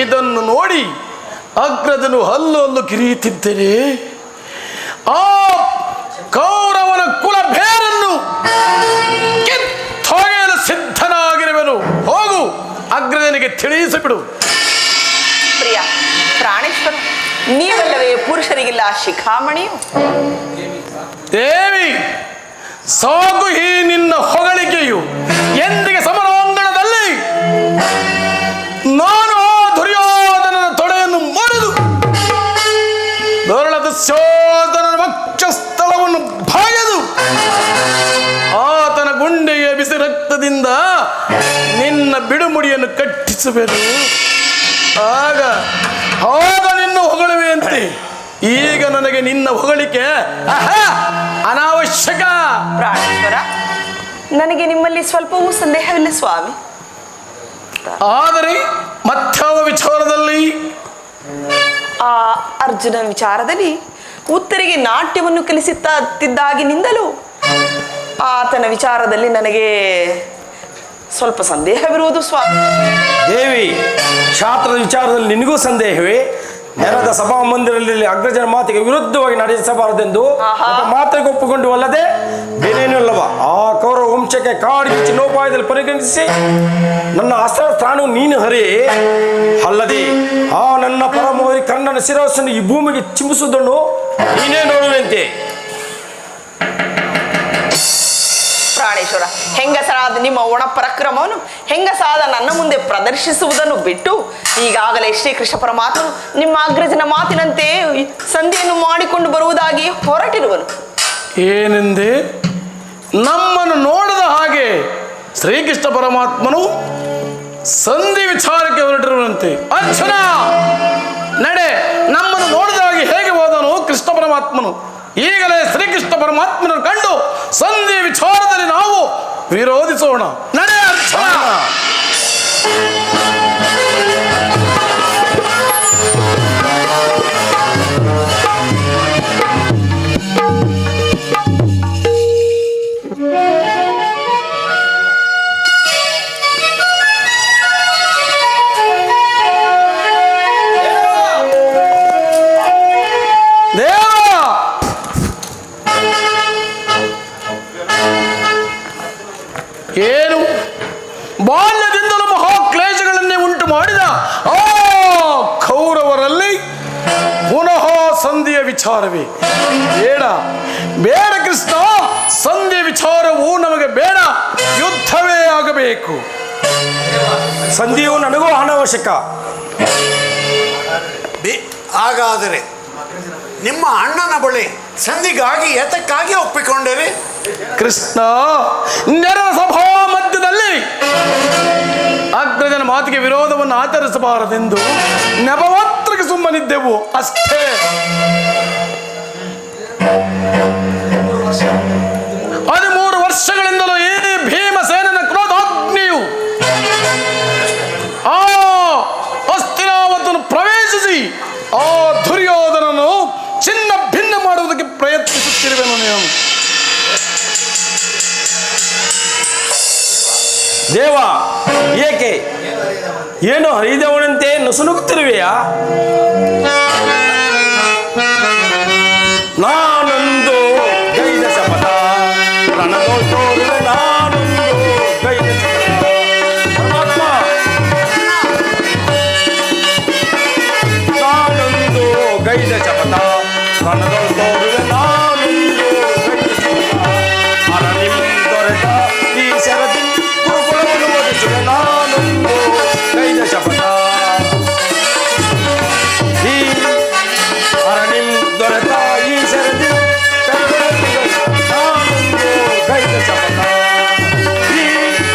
ಇದನ್ನು ನೋಡಿ ಅಗ್ರಜನು ಹಲ್ಲು ಕಿರಿಯುತ್ತಿದ್ದೇನೆ. ಆ ಕೌರವನ ಕುಲ ಬೇರನ್ನು ಕಿತ್ತೊಗೆಯಲು ಸಿದ್ಧನಾಗಿರುವೆನು. ಹೋಗು, ಅಗ್ರಜನಿಗೆ ತಿಳಿಸಿಬಿಡು. ಪ್ರಿಯ ಪ್ರಾಣೇಶ್ವರ, ನೀವಲ್ಲವೇ ಪುರುಷರಿಗಿಲ್ಲ ಶಿಖಾಮಣಿಯು? ದೇವಿ, ಸಾಗು ಈ ನಿನ್ನ ಹೊಗಳಿಕೆಯು. ಎಂದಿಗೆ ಸಮರಾಂಗಣದಲ್ಲಿ ನಾನು ದುರ್ಯೋಧನನ ತೊಡೆಯನ್ನು ಮುರಿದು ದುಶ್ಯೋಧನನ ವಕ್ಷಸ್ಥಳವನ್ನು ಬಾಯದು ಆತನ ಗುಂಡಿಗೆ ಬಿಸಿ ರಕ್ತದಿಂದ ನಿನ್ನ ಬಿಡುಮುಡಿಯನ್ನು ಕಟ್ಟಿಸುವೆನು. ಆಗ ನಿನ್ನ ಹೊಗಳುವೆ ಅಂತೆ. ಈಗ ನನಗೆ ನಿನ್ನ ಹೊಗಳಿಕೆ ಅವಶ್ಯಕ. ಪ್ರಾಣೇಶ್ವರ, ನನಗೆ ನಿಮ್ಮಲ್ಲಿ ಸ್ವಲ್ಪವೂ ಸಂದೇಹವಿಲ್ಲ ಸ್ವಾಮಿ. ಆದರೆ ಮತ್ತಾವ ವಿಚಾರದಲ್ಲಿ? ಆ ಅರ್ಜುನ ವಿಚಾರದಲ್ಲಿ ಉತ್ತರಿಗೆ ನಾಟ್ಯವನ್ನು ಕಲಿಸುತ್ತಿದ್ದಾಗಿನಿಂದಲೂ ಆತನ ವಿಚಾರದಲ್ಲಿ ನನಗೆ ಸ್ವಲ್ಪ ಸಂದೇಹವಿರುವುದು ಸ್ವಾಮಿ. ದೇವಿ, ಶಾಸ್ತ್ರದ ವಿಚಾರದಲ್ಲಿ ನಿನಗೂ ಸಂದೇಹವೇ? ನೆಲದ ಸಭಾ ಮಂದಿರದಲ್ಲಿ ಅಗ್ರಜನ ಮಾತಿಗೆ ವಿರುದ್ಧವಾಗಿ ನಡೆಸಬಾರದೆಂದು ಮಾತಿಗೆ ಒಪ್ಪಿಕೊಂಡು ಅಲ್ಲದೆ ಬೇರೇನೂ ಅಲ್ಲವ. ಆ ಕೌರವ ವಂಶಕ್ಕೆ ಕಾಡಿ ಚಿನ್ನೋಪಾಯದಲ್ಲಿ ಪರಿಗಣಿಸಿ ನನ್ನ ಅಸ್ತ್ರಸ್ಥಾನವು ನೀನು ಹರಿ. ಅಲ್ಲದೆ ಆ ನನ್ನ ಪರಮೋರಿ ಕಣ್ಣನ ಶಿರಸ್ಸನ್ನು ಈ ಭೂಮಿಗೆ ಚಿಮ್ಮಿಸುವುದನ್ನು ನೀನೇ ನೋಡುವಂತೆ. ಪ್ರಾಣೇಶ್ವರ, ಹೆಂಗಸರಾದ ನಿಮ್ಮ ಒಣ ಪರಾಕ್ರಮವನ್ನು ಹೆಂಗಸಾದ ನನ್ನ ಮುಂದೆ ಪ್ರದರ್ಶಿಸುವುದನ್ನು ಬಿಟ್ಟು ಈಗಾಗಲೇ ಶ್ರೀಕೃಷ್ಣ ಪರಮಾತ್ಮನು ನಿಮ್ಮ ಅಗ್ರಜನ ಮಾತಿನಂತೆ ಸಂಧಿಯನ್ನು ಮಾಡಿಕೊಂಡು ಬರುವುದಾಗಿ ಹೊರಟಿರುವನು. ಏನೆಂದೇ? ನಮ್ಮನ್ನು ನೋಡದ ಹಾಗೆ ಶ್ರೀಕೃಷ್ಣ ಪರಮಾತ್ಮನು ಸಂಧಿ ವಿಚಾರಕ್ಕೆ ಹೊರಟಿರುವಂತೆ. ಅರ್ಜುನ ನಡೆ, ನಮ್ಮನ್ನು ನೋಡದ ಹಾಗೆ ಹೇಗೆ ಹೋದನು ಕೃಷ್ಣ ಪರಮಾತ್ಮನು? ಈಗಲೇ ಶ್ರೀಕೃಷ್ಣ ಪರಮಾತ್ಮನನ್ನು ಕಂಡು ಸಂಧಿ ವಿಚಾರದಲ್ಲಿ ನಾವು ವಿರೋಧಿಸೋಣ. ನಡೆ ಅರ್ಜುನ. ಏನು ಬಾಲ್ಯದಿಂದಲೂ ಮಹಾಕ್ಲೇಶಗಳನ್ನೇ ಉಂಟು ಮಾಡಿದ ಆ ಕೌರವರಲ್ಲಿ ಪುನಃ ಸಂಧಿಯ ವಿಚಾರವೇ? ಬೇಡ ಬೇಡ ಕೃಷ್ಣ, ಸಂಧಿಯ ವಿಚಾರವು ನಮಗೆ ಬೇಡ. ಯುದ್ಧವೇ ಆಗಬೇಕು. ಸಂಧಿಯು ನನಗೂ ಅನಾವಶ್ಯಕ. ಹಾಗಾದರೆ ನಿಮ್ಮ ಅಣ್ಣನ ಬಳಿ ಸಂಧಿಗಾಗಿ ಏತಕ್ಕಾಗಿ ಒಪ್ಪಿಕೊಂಡರೆ? ಕೃಷ್ಣ, ನೆರೆದ ಸಭಾ ಮಧ್ಯದಲ್ಲಿ ಅಗ್ರಜನ ಮಾತಿಗೆ ವಿರೋಧವನ್ನು ಆಚರಿಸಬಾರದೆಂದು ನೆಪಮಾತ್ರಕ್ಕೆ ಸುಮ್ಮನಿದ್ದೆವು ಅಷ್ಟೇ. 13 ವರ್ಷಗಳಿಂದಲೂ ಈ ಭೀಮಸೇನನ ಕ್ರೋಧಾಗ್ನಿಯು ಆ ಹಸ್ತಿನಾವತನ್ನು ಪ್ರವೇಶಿಸಿ ಆ ದುರ್ಯೋಧನನು ಚಿನ್ನ ಭಿನ್ನ ಮಾಡುವುದಕ್ಕೆ ಪ್ರಯತ್ನಿಸುತ್ತಿರುವೆನು. ನೀವು ದೇವ, ಏಕೆ ಏನು ಹರಿದವನಂತೆ ನಸುನುಗುತ್ತಿರುವೆಯಾ? ನಾನೊಂದು ಗೈದ ಶಪಥ ರಣದೋರುವೆ, ನಾನೊಂದು ಗೈದ ಶಪಥ. ಪರಮಾತ್ಮ, ನಾನೊಂದು ಗೈದ ಶಪಥ ರಣದೋರುವೆ, ನಾನೊಂದು ಗೈದ ಶಪಥ. ಅರನಿಂ ದೊರೆತ ಈ ಶರದಿ ಗುರುಕುಲವನ್ನು ಒದಿಸುವೆ, ನಾನೊಂದು ಗೈದ ಶಪಥ. ಈ ಅರನಿಂ ದೊರೆತ ಈ ಶರದಿ ನಾನೊಂದು ಗೈದ ಶಪಥ. ಈ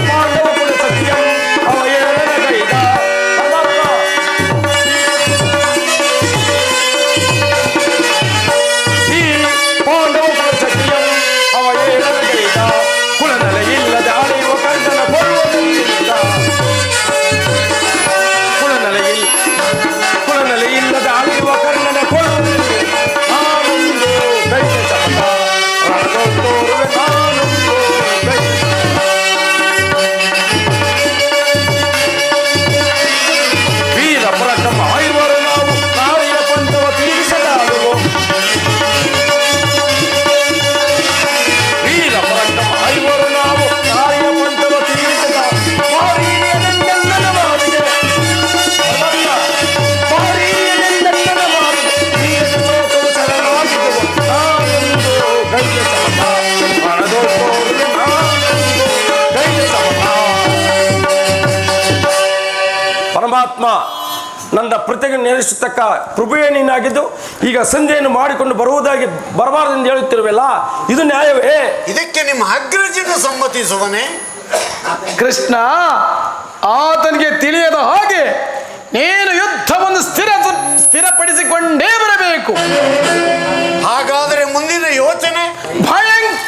ಪಾಂಡವ ಕುಲ ಸತ್ಯಂ ಅವ ಏಳನ ಗೈದ. ಪರಮಾತ್ಮ, ಈ ಪಾಂಡವ ಕುಲ ಸತ್ಯಂ ಅವ ಏಳನ ಗೈದ. ಕುಲನೆಲೆ ಇಲ್ಲದ ಅಳೆಯುವ ಕರ್ಣನ ಕೊಲ್ಲುವುದಿಲ್ಲ. ಕುಲನೆಲೆ ಇಲ್ಲದ ಅಳೆಯುವ ಕರ್ಣನ ಕೊಲ್ಲುವುದಿಲ್ಲ. ನಾನೊಂದು ಗೈದ ಶಪಥ ರಣದೋರುವೆ, ನಾನೊಂದು ಗೈದ ಶಪಥ. ವೀರ ಪರಾಕ್ರಮ ಐವರು ನಾವು ನಾರಿಯ ಪಂಥವ ತೀರಿಸಲಾಗುವು. ವೀರ ಪರಾಕ್ರಮ ಐವರು ನಾವು ನಾರಿಯ ಪಂಥವ ತೀರಿಸಲಾಗುವು. ಮಾರೀಯನೆಂದೆಲ್ಲನ ಮಾರಿಗೆ ಮಾರೀಯನೆಂದೆಲ್ಲನ ಮಾರಿಗೆ ನೀರನ ಲೋಕವು ಶರಣಾಗಿದ್ದವು. ನಾನೊಂದು ಗೈದ ಶಪಥ ರಣದೋರುವೆ, ನಾನೊಂದು ಗೈದ ಶಪಥ. ಪರಮಾತ್ಮ, ನನ್ನ ಪ್ರತಿಗೆ ನೆಲೆಸತಕ್ಕ ಕೃಪೆಯೇ ನೀನಾಗಿದ್ದು ಈಗ ಸಂಧಿಯನ್ನು ಮಾಡಿಕೊಂಡು ಬರಬಾರದೆಂದು ಹೇಳುತ್ತಿರುವಲ್ಲ, ಇದು ನ್ಯಾಯವೇ? ಇದಕ್ಕೆ ನಿಮ್ಮ ಅಗ್ರಜನ ಸಮ್ಮತಿಸುವನೇ? ಕೃಷ್ಣ, ಆತನಿಗೆ ತಿಳಿಯದ ಹಾಗೆ ನೀನು ಯುದ್ಧವನ್ನು ಸ್ಥಿರಪಡಿಸಿಕೊಂಡೇ ಬರಬೇಕು. ಹಾಗಾದರೆ ಮುಂದಿನ ಯೋಚನೆ? ಭಯಂಕರ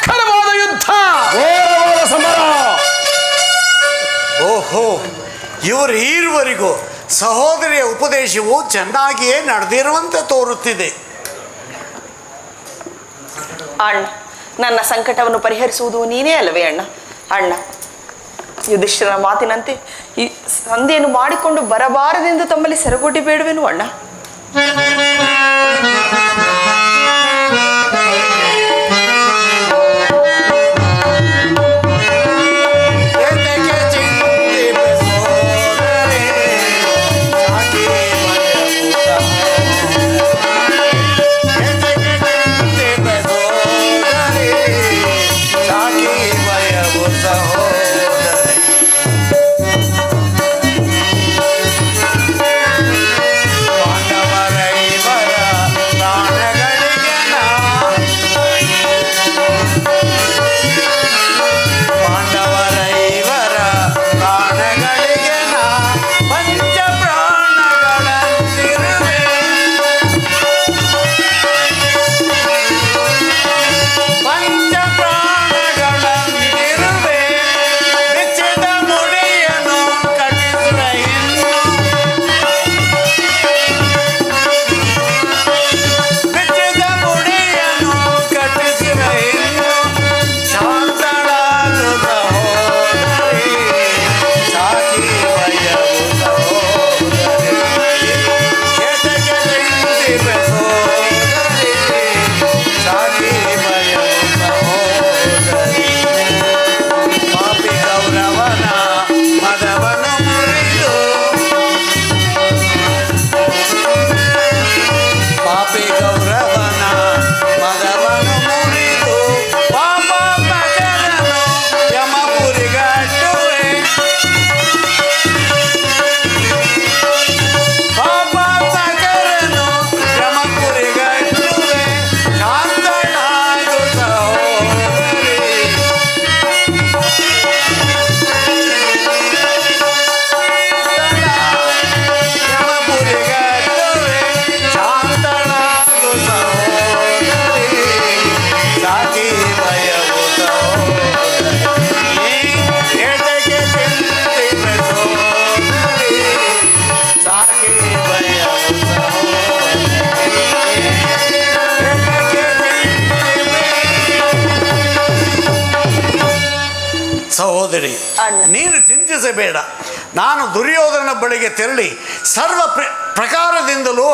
ಇವರು ಈವರೆಗೂ ಸಹೋದರಿಯ ಉಪದೇಶವು ಚೆನ್ನಾಗಿಯೇ ನಡೆದಿರುವಂತೆ ತೋರುತ್ತಿದೆ. ಅಣ್ಣ, ನನ್ನ ಸಂಕಟವನ್ನು ಪರಿಹರಿಸುವುದು ನೀನೇ ಅಲ್ಲವೇ ಅಣ್ಣ? ಅಣ್ಣ, ಯುಧಿಷ್ಠಿರ ಮಾತಿನಂತೆ ಈ ಸಂಧಿಯನ್ನು ಮಾಡಿಕೊಂಡು ಬರಬಾರದೆಂದು ತಮ್ಮಲ್ಲಿ ಸರಗೋಟಿ ಬೇಡುವೆನು ಅಣ್ಣ. ಸಹೋದರಿ, ನೀನು ಚಿಂತಿಸಬೇಡ. ನಾನು ದುರ್ಯೋಧನ ಬಳಿಗೆ ತೆರಳಿ ಸರ್ವ ಪ್ರಕಾರದಿಂದಲೂ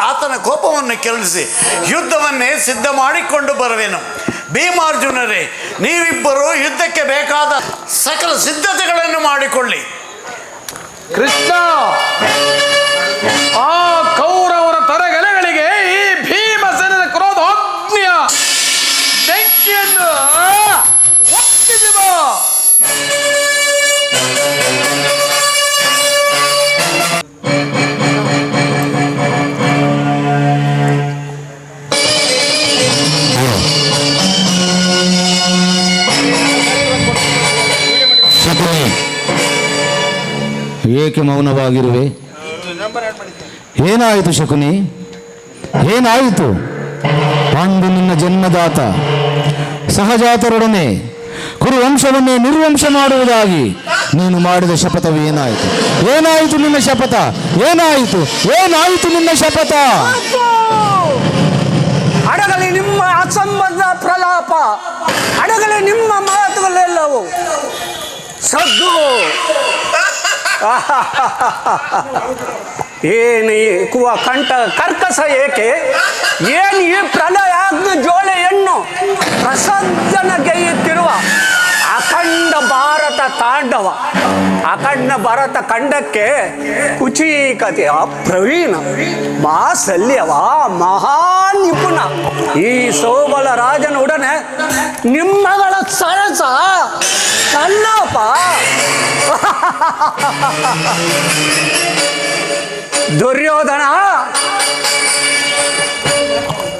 ಆತನ ಕೋಪವನ್ನು ಕೆರಳಿಸಿ ಯುದ್ಧವನ್ನೇ ಸಿದ್ಧ ಮಾಡಿಕೊಂಡು ಬರುವೆನು. ಭೀಮಾರ್ಜುನರೇ, ನೀವಿಬ್ಬರು ಯುದ್ಧಕ್ಕೆ ಬೇಕಾದ ಸಕಲ ಸಿದ್ಧತೆಗಳನ್ನು ಮಾಡಿಕೊಳ್ಳಿ. ಕೃಷ್ಣ, ಆ ಕೌರವರ ತರಗೆಲೆಗಳಿಗೆ ಈ ಭೀಮಸೇನನ ಕ್ರೋಧಾಗ್ನಿಯ ಬೆಂಕಿಯನ್ನು ಒತ್ತಿಸಿದ. ಏಕೆ ಮೌನವಾಗಿರುವೆ? ಏನಾಯಿತು ಶಕುನಿ? ಏನಾಯಿತು? ಪಾಂಡು ನಿನ್ನ ಜನ್ಮದಾತ ಸಹಜಾತರೊಡನೆ ಕುರುವಂಶವನ್ನೇ ನಿರ್ವಂಶ ಮಾಡುವುದಾಗಿ ನೀನು ಮಾಡಿದ ಶಪಥವು ಏನಾಯಿತು? ಏನಾಯಿತು ನಿನ್ನ ಶಪಥ? ಏನಾಯಿತು? ಏನಾಯಿತು ನಿನ್ನ ಶಪಥ? ಅಡಗಲಿ ನಿಮ್ಮ ಅಸಂಬದ್ಧ ಪ್ರಲಾಪ, ಅಡಗಲಿ ನಿಮ್ಮ ಮಾತುಗಳೆಲ್ಲವೂ ಸದ್ದು. ಏನು ಈ ಕುವ ಕಂಠ ಕರ್ಕಸ ಏಕೆ? ಏನು ಈ ಪ್ರಲಯಾಗ್ನ ಜೋಳೆ ಹೆಣ್ಣು ಪ್ರಸನ್ನಗೆಯುತ್ತಿರುವ ಅಖಂಡ ಭಾರತ ತಾಂಡವ, ಅಖಂಡ ಭಾರತ ಖಂಡಕ್ಕೆ ಕುಚೀಕತೆಯ ಪ್ರವೀಣ, ಮಾಸಲ್ಯವ ಮಹಾನ್ ನಿಪುಣ ಈ ಸೋಬಲ ರಾಜನೊಡನೆ ನಿಮ್ಮಗಳ ಸರಸ ಸಲ್ಲಾಪ. ದುರ್ಯೋಧನ,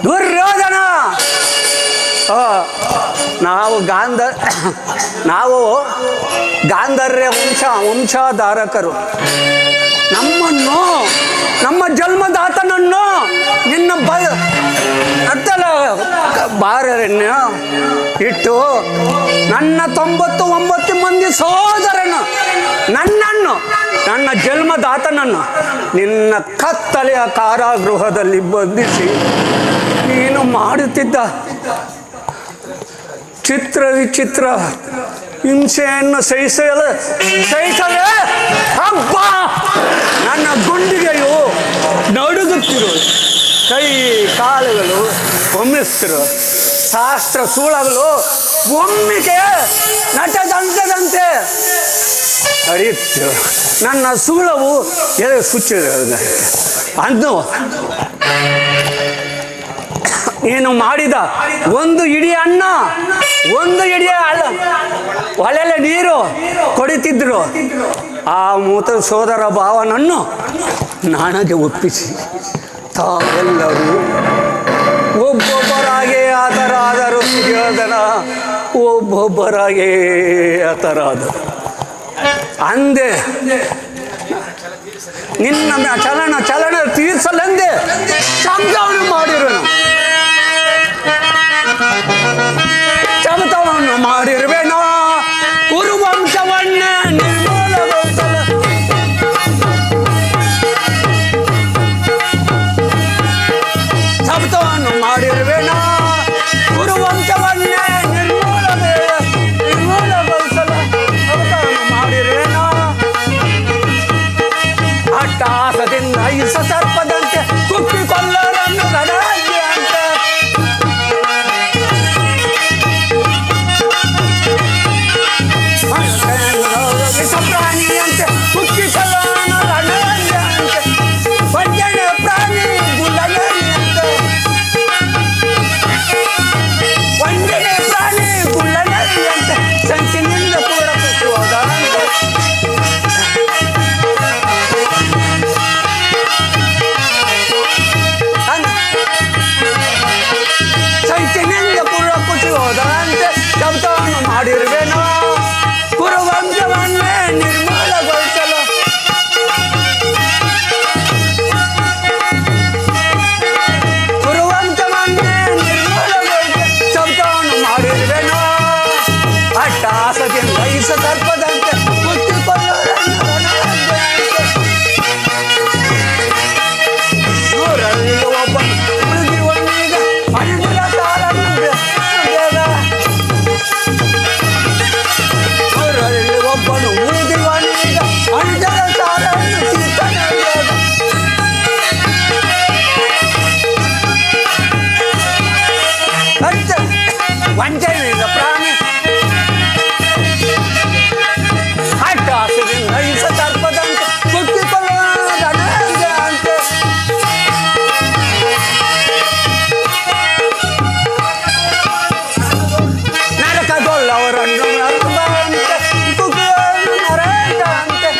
ದುರ್ಯೋಧನ, ನಾವು ಗಾಂಧರ್ಯ ವಂಶಾಧಾರಕರು. ನಮ್ಮನ್ನು, ನಮ್ಮ ಜನ್ಮದಾತನನ್ನು ನಿನ್ನ ಅತ್ತಲ ಬಾರರನ್ನು ಇಟ್ಟು ನನ್ನ 99 ಮಂದಿ ತಂಗಿ ಸಹೋದರನು ನನ್ನನ್ನು, ನನ್ನ ಜನ್ಮದಾತನನ್ನು ನಿನ್ನ ಕತ್ತಲೆಯ ಕಾರಾಗೃಹದಲ್ಲಿ ಬಂಧಿಸಿ ನೀನು ಮಾಡುತ್ತಿದ್ದ ಚಿತ್ರ ವಿಚಿತ್ರ ಹಿಂಸೆಯನ್ನು ಸಹಿಸಲೇ ಹಬ್ಬ ನನ್ನ ಗುಂಡಿಗೆಯು ನಡುಗುತ್ತಿರು, ಕೈ ಕಾಲುಗಳು ಒಮ್ಮಿಸ್ತಿರು, ಶಾಸ್ತ್ರ ಸೂಳಗಳು ಒಮ್ಮಿಗೆ ನಟದಂತದಂತೆ ನಡೆಯುತ್ತಿರು. ನನ್ನ ಸೂಳವು ಎದೆ ಸುಚ್ಚಿದೆ. ಅಂದು ನೀನು ಮಾಡಿದ ಒಂದು ಇಡೀ ಅನ್ನ, ಒಂದು ಇಡೀ ಒಲೆಲೆ ನೀರು ಕೊಡುತ್ತಿದ್ರು ಆ ಮೂತ ಸೋದರ ಭಾವನನ್ನು ನನಗೆ ಒಪ್ಪಿಸಿ ತಾವೆಲ್ಲರೂ ಒಬ್ಬೊಬ್ಬರಾಗೆ ಆ ಥರ ಆದರು. ದುರ್ಯೋಧನ ಒಬ್ಬೊಬ್ಬರಾಗೆ ಆ ಥರ ಆದರು. ಅಂದೆ ನಿನ್ನ ಚಲನ ತೀರ್ಸಲೆಂದೇ ಸಂಘವನ್ನು ಮಾಡಿರೋನು, ಚಮತವನ್ನು ಮಾಡಿರುವೆನೋ, ಕುರುವಂಶವನ್ನೇ ನಿರ್ಮೂಲಗೊಳಿಸಲು ಚಮತವನ್ನು ಮಾಡಿರುವೆನೋ, ಕುರುವಂಶವನ್ನೇ ನಿರ್ಮೂಲಗೊಳಿಸಲು ಚಮತವನ್ನು ಮಾಡಿರುವೆನೋ. ಅಟ್ಟಹಾಸದಿಂದ ಈಸ ಸರ್ಪದಂತೆ ಕುಕ್ಕಿಕೊಳ್ಳರನ್ನು ಗಡಾಗಿ ಅಂತ ಪ್ರಾಣಿಯಂತೆ ಕುಕ್ಕಿಕೊಳ್ಳರನ್ನು ಗಡಾಗಿ ಅಂತೆ ವಂಜನೆ ಪ್ರಾಣಿ ಗುಳ್ಳನರಿಯಂತೆ, ವಂಜನೆ ಪ್ರಾಣಿ ಗುಳ್ಳನರಿಯಂತೆ ಸಂಚಿನಿಂದ ಕೂಡ ಕುಟ್ಟುವುದ ಸಂಚಿನಿಂದ ಕೂಡ ಕುಸಿಯುವುದರಂತೆ ಶಬ್ದವನ್ನು ಮಾಡಿರುವೆನೋ, ಕುರುವಂಶವನ್ನೇ ನಿರ್ಮೂಲಗೊಳಿಸಲು ಕುರುವಂಶವನ್ನೇ ನಿರ್ಮೂಲಗೊಳಿಸಲು ಶಬ್ದವನ್ನು ಮಾಡಿರುವೆನೋ. ಅಟ್ಟಹಾಸದಿಂದ ಈಸ ಸರ್ಪದಂತೆ ಕುತ್ತಿಕೊಳ್ಳುವುದನ್ನು ನೂರಲ್ಲಿ ಒಬ್ಬ ಉಳಿದಿರುವನೀಗ ಅಣಿದಿರ ಸಾಲನ್ನು ಬೇಗ, ನೂರಲ್ಲಿ ಒಬ್ಬನು ಉಳಿದಿರುವನೀಗ ಅಣಿದಿರ ಸಾಲನ್ನು ತೀರ್ತಾನೆ ಬೇಗ. ಮತ್ತೆ ವಂಚನೆಯಿಂದ ಪ್ರಾಣಿ ಅಟ್ಟಹಾಸದಿಂದ ಈಸ ಸರ್ಪದಂತೆ ಕುತ್ತಿಕೊಳ್ಳುವ ಅಂತೆ ನರಕಗೊಳ್ಳವರನ್ನು ನರಕಂತೆ ಕುಗ್ಗಿಯನ್ನು ನರಕಂತೆ,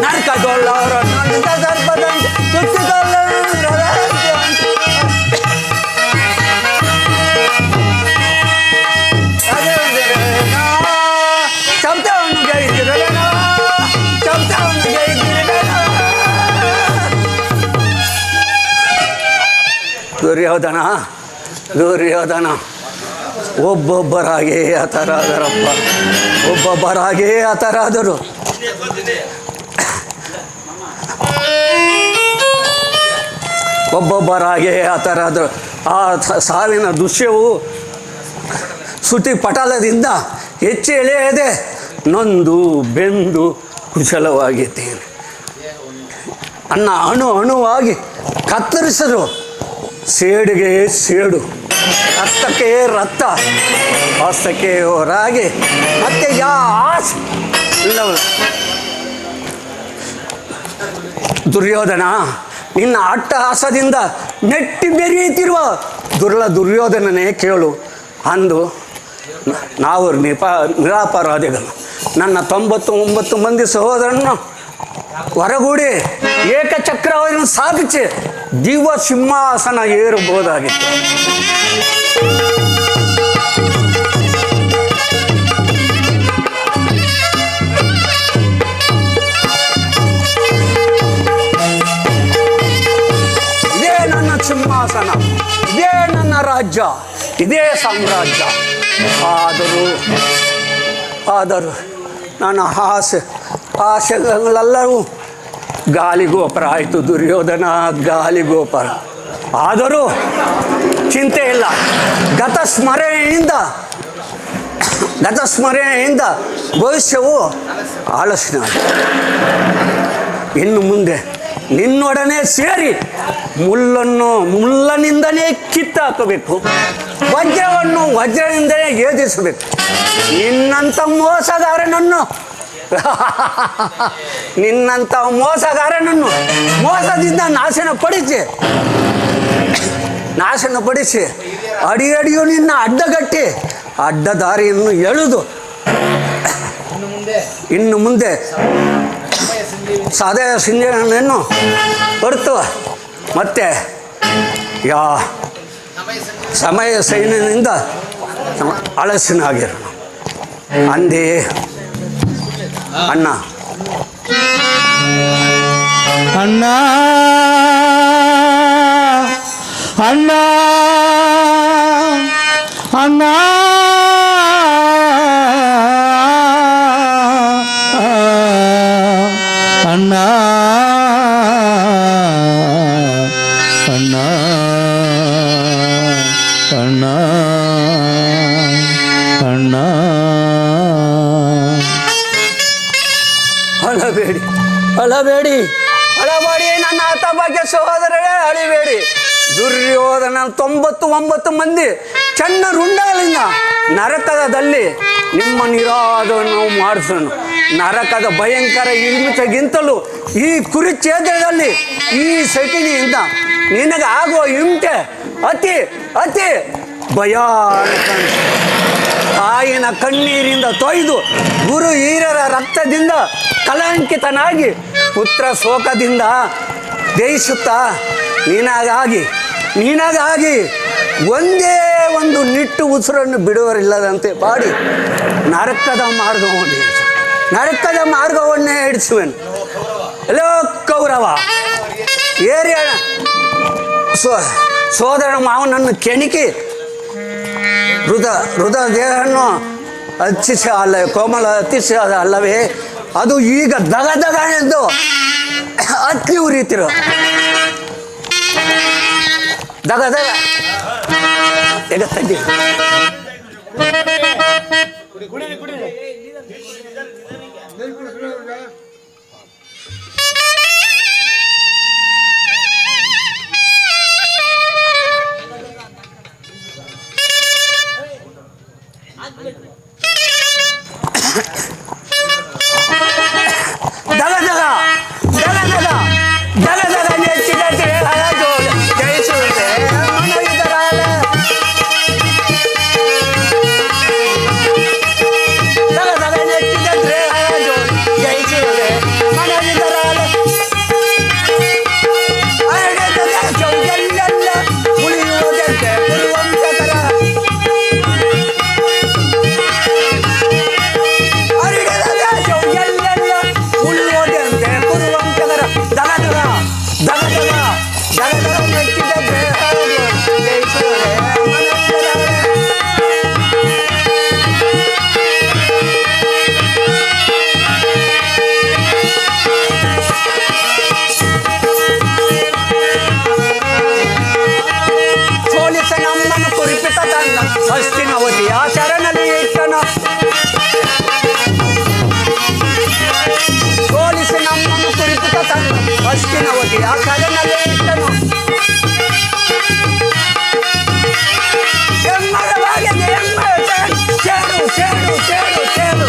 ನರಕಗೊಳ್ಳವರನ್ನು ಸರ್ಪದಂತೆ ಕುತ್ತಿಕೊಳ್ಳುವ ನರಕಂತೆ ಶಬ್ದವನ್ನು ಗೈದಿರಲೇನೋ, ಶಬ್ದವನ್ನು ಗೈದಿರಲೇನೋ. ದುರ್ಯೋಧನ ಒಬ್ಬೊಬ್ಬರಾಗೇ ಆ ಥರ ಆದರಪ್ಪ, ಒಬ್ಬೊಬ್ಬರಾಗೇ ಆ ಥರ ಆದರು. ಒಬ್ಬೊಬ್ಬರಾಗೇ ಆ ಥರ ಆದರು. ಆ ಸಾವಿನ ದೃಶ್ಯವು ಶ್ರುತಿ ಪಟಲದಿಂದ ಹೆಚ್ಚು ಎಳೆಯದೆ ನೊಂದು ಬೆಂದು ಕುಶಲವಾಗಿದ್ದೇನೆ. ಅಣುವಾಗಿ ಕತ್ತರಿಸಿದ್ರು ಸೇಡಿಗೆ ಸೇಡು, ರಕ್ತಕ್ಕೆ ರಕ್ತ, ಹಸ್ತಕ್ಕೆ ಹೊರಾಗಿ ಮತ್ತೆ ಆಸೆ ಇಲ್ಲವ. ದುರ್ಯೋಧನ ನಿನ್ನ ಅಟ್ಟಹಾಸದಿಂದ ನೆಟ್ಟಿ ಬೆರೆಯುತ್ತಿರುವ ದುರ್ಯೋಧನನೇ ಕೇಳು. ಅಂದು ನಾವು ನಿರಾಪರಾಧಿಗಳು. ನನ್ನ 99 ಮಂದಿ ಸಹೋದರನ್ನು ಹೊರಗೂಡಿ ಏಕಚಕ್ರವನ್ನು ಸಾಧಿಸಿ ದಿವ್ಯ ಸಿಂಹಾಸನ ಏರಬಹುದಾಗಿತ್ತು. ಇದೇ ನನ್ನ ಸಿಂಹಾಸನ, ಇದೇ ನನ್ನ ರಾಜ್ಯ, ಇದೇ ಸಾಮ್ರಾಜ್ಯ. ಆದರೂ ನನ್ನ ಆಸೆಗಳೆಲ್ಲವೂ ಗಾಲಿಗೋಪುರ ಆಯಿತು. ದುರ್ಯೋಧನ ಗಾಲಿಗೋಪುರ. ಆದರೂ ಚಿಂತೆ ಇಲ್ಲ. ಗತಸ್ಮರಣೆಯಿಂದ ಭವಿಷ್ಯವು ಆಲೋಚನೆ. ಇನ್ನು ಮುಂದೆ ನಿನ್ನೊಡನೆ ಸೇರಿ ಮುಳ್ಳನಿಂದಲೇ ಕಿತ್ತಾಕಬೇಕು, ವಜ್ರವನ್ನು ವಜ್ರದಿಂದಲೇ ಏದಿಸಬೇಕು. ನಿನ್ನಂಥ ಮೋಸಗಾರನನ್ನು ಮೋಸದಿಂದ ನಾಶನಪಡಿಸಿ ಅಡಿಯಡಿಯು ನಿನ್ನ ಅಡ್ಡಗಟ್ಟಿ ಅಡ್ಡ ದಾರಿಯನ್ನು ಎಳೆದು ಇನ್ನು ಮುಂದೆ ಸದಯ ಸಿಂಧೆಯನ್ನು ಹೊರತು ಮತ್ತೆ ಸಮಯ ಸೈನ್ಯದಿಂದ ಅಳಸಿನಾಗಿರೋಣ ಅಂದೇ ಅಣ್ಣ. ಅಣ್ಣ ಅಣ್ಣ ಅಣ್ಣ ಅಣ್ಣ ಅಣ್ಣ ಅಣ್ಣ ಅಣ್ಣ. ಅಳಬೇಡಿ ನನ್ನ ಹತಭಾಗ್ಯ ಸಹೋದರರೇ, ಅಳಿಬೇಡಿ. ದುರ್ಯೋಧನ 99 ಮಂದಿ ಚೆನ್ನ ರುಂಡಗಳಿಂದ ನರಕದಲ್ಲಿ ನಿಮ್ಮ ನಿರಾದವನ್ನು ಮಾಡಿಸೋನು. ನರಕದ ಭಯಂಕರ ಹಿಂಸೆಗಿಂತಲೂ ಈ ಕುರುಕ್ಷೇತ್ರದಲ್ಲಿ ಈ ಸೆಕಿನಿಯಿಂದ ನಿನಗೆ ಆಗುವ ಹಿಂಸೆ ಅತಿ ಅತಿ ಭಯಾನಕ. ತಾಯಿನ ಕಣ್ಣೀರಿಂದ ತೊಯ್ದು ಗುರು ಹಿರಿಯರ ರಕ್ತದಿಂದ ಕಳಂಕಿತನಾಗಿ ಪುತ್ರ ಶೋಕದಿಂದ ದೇಯಿಸುತ್ತಾ ನಿನಗಾಗಿ ಒಂದೇ ಒಂದು ನಿಟ್ಟು ಉಸಿರನ್ನು ಬಿಡುವರಿಲ್ಲದಂತೆ ಬಾಡಿ ನರಕದ ಮಾರ್ಗವನ್ನೇ ಹಿಡಿಸುವೆನು. ಎಲ್ಲೋ ಕೌರವ ಏರಿಯ ಸೋದರ ಮಾವನನ್ನು ಕೆಣಕಿ ಹೃದ ದೇಹವನ್ನು ಕೋಮಲ ಹತ್ತಿಸಿದ ಅಲ್ಲವೇ, ಅದು ಈಗ ದಗ ಎಂದು ಅತ್ತಿ ಉರಿತಿರು. ದಗ ಈಗ ತಗ್ಗಿ. ಹಸ್ತಿನವತಿಯ ಶರಣಲಿ ಇಟ್ಟನು, ಸೋಲಿಸಿ ನಮ್ಮನ್ನು ಕುರಿತು ತನ್ನ ಹಸ್ತಿನವತಿಯ ಶರಣಲಿ ಇಟ್ಟನು. ಎಮ್ಮರವಾಗಿದೆ ಸೇಡು ಸೇಡು ಸೇಡು ಸೇಡು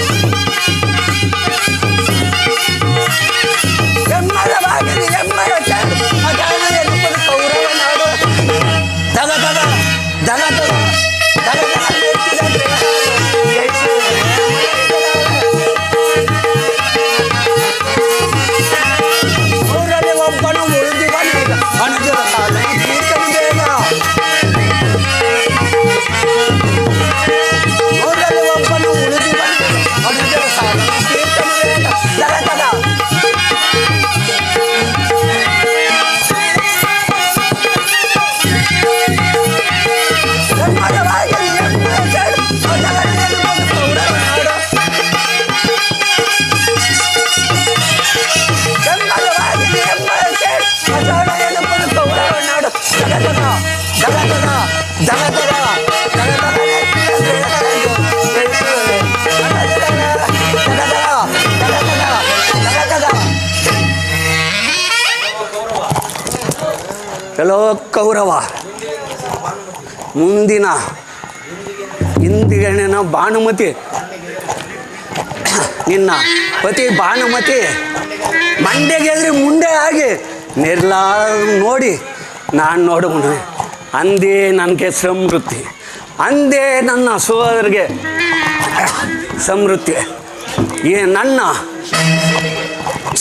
ಎಮ್ಮರವಾಗಿದೆ ಎಮ್ಮರ ಸೇಡು ಅದಾನ ಎನ್ನುವುದು ಕೌರವ ನಾಡು. ದಗ ದಗ ದಗ ದಗ ಅವರಲ್ಲಿ ಒಬ್ಬನು ಉಳಿದು ಬಂದ ಅನುಜರ ಸಾಲ ಕೀರ್ತನೆ ಬೇಗ. ಅವರಲ್ಲಿ ಒಬ್ಬನು ಉಳಿದು ಬಂದ ಅನುಜರ ಸಾಲ ಕೀರ್ತನೆ ಬೇಗ. ದಗ ದಗ ಕೆಲೋ ಕೌರವ, ಮುಂದಿನ ಇಂದಿಗಣ್ಣ ಭಾನುಮತಿ, ನಿನ್ನ ಪತಿ ಭಾನುಮತಿ ಮಂಡೆಗೆದ್ರಿ ಮುಂಡೆ ಆಗಿ ನಿರ್ಲಾ ನೋಡಿ ನಾನು ನೋಡುವನು ಅಂದೇ ನನಗೆ ಸಮೃದ್ಧಿ, ಅಂದೇ ನನ್ನ ಸೋದರಿಗೆ ಸಮೃದ್ಧಿ, ಈ ನನ್ನ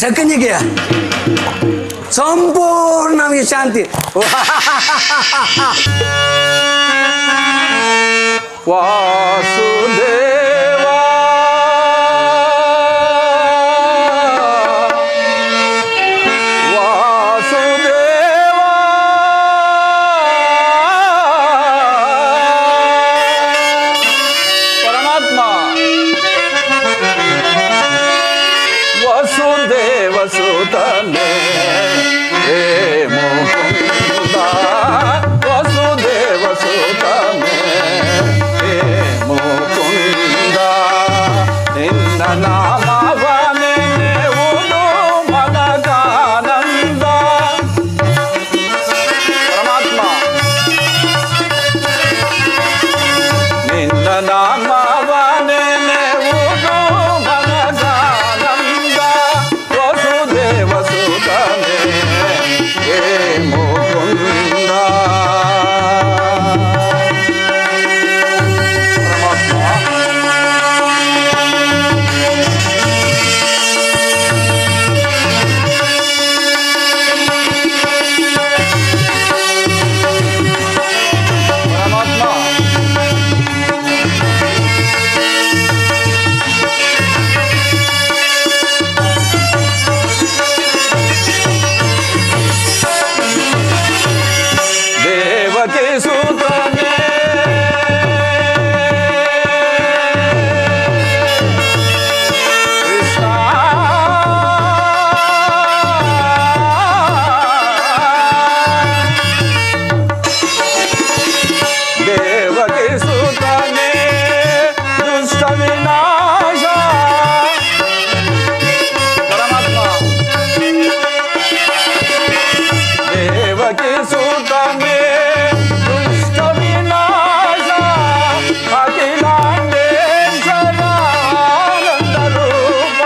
ಸಕನಿಗೆ ಸಂಪೂರ್ಣ ವಿಶ್ರಾಂತಿ. ವಾಸುದೇವ ವಾಸುದೇವ ಪರಮಾತ್ಮ ವಸುದೇವ ಸುತನೇ ಹೇ ಮುಕುಂದ ವಸುದೇವ ಸುತನೇ ಹೇ ಮುಕುಂದ ನಿನ್ನ ನಾಮವನೇ ನೆನೆಯುವುದು ಮನಗಾನಂದ. ಪರಮಾತ್ಮ ನಿನ್ನ ನಾಮವನೇ ನೆನೆಯುವುದು ಮನಗಾನಂದ ವಸುದೇವ ಸುತನೇ ಹೇ ಮುಕುಂದ. ದೇವಕಿ ಸುತನೇ ಕೃಷ್ಣ ದೇವಕಿ ಸುತನೇ ದುಷ್ಟ ವಿನಾಶ. ಪರಮಾತ್ಮ ದೇವಕಿ ಸುತನೇ ದುಷ್ಟ ವಿನಾಶ ಅಖಿಲಾಂಡೇಶ್ವರ ಆನಂದ ರೂಪ.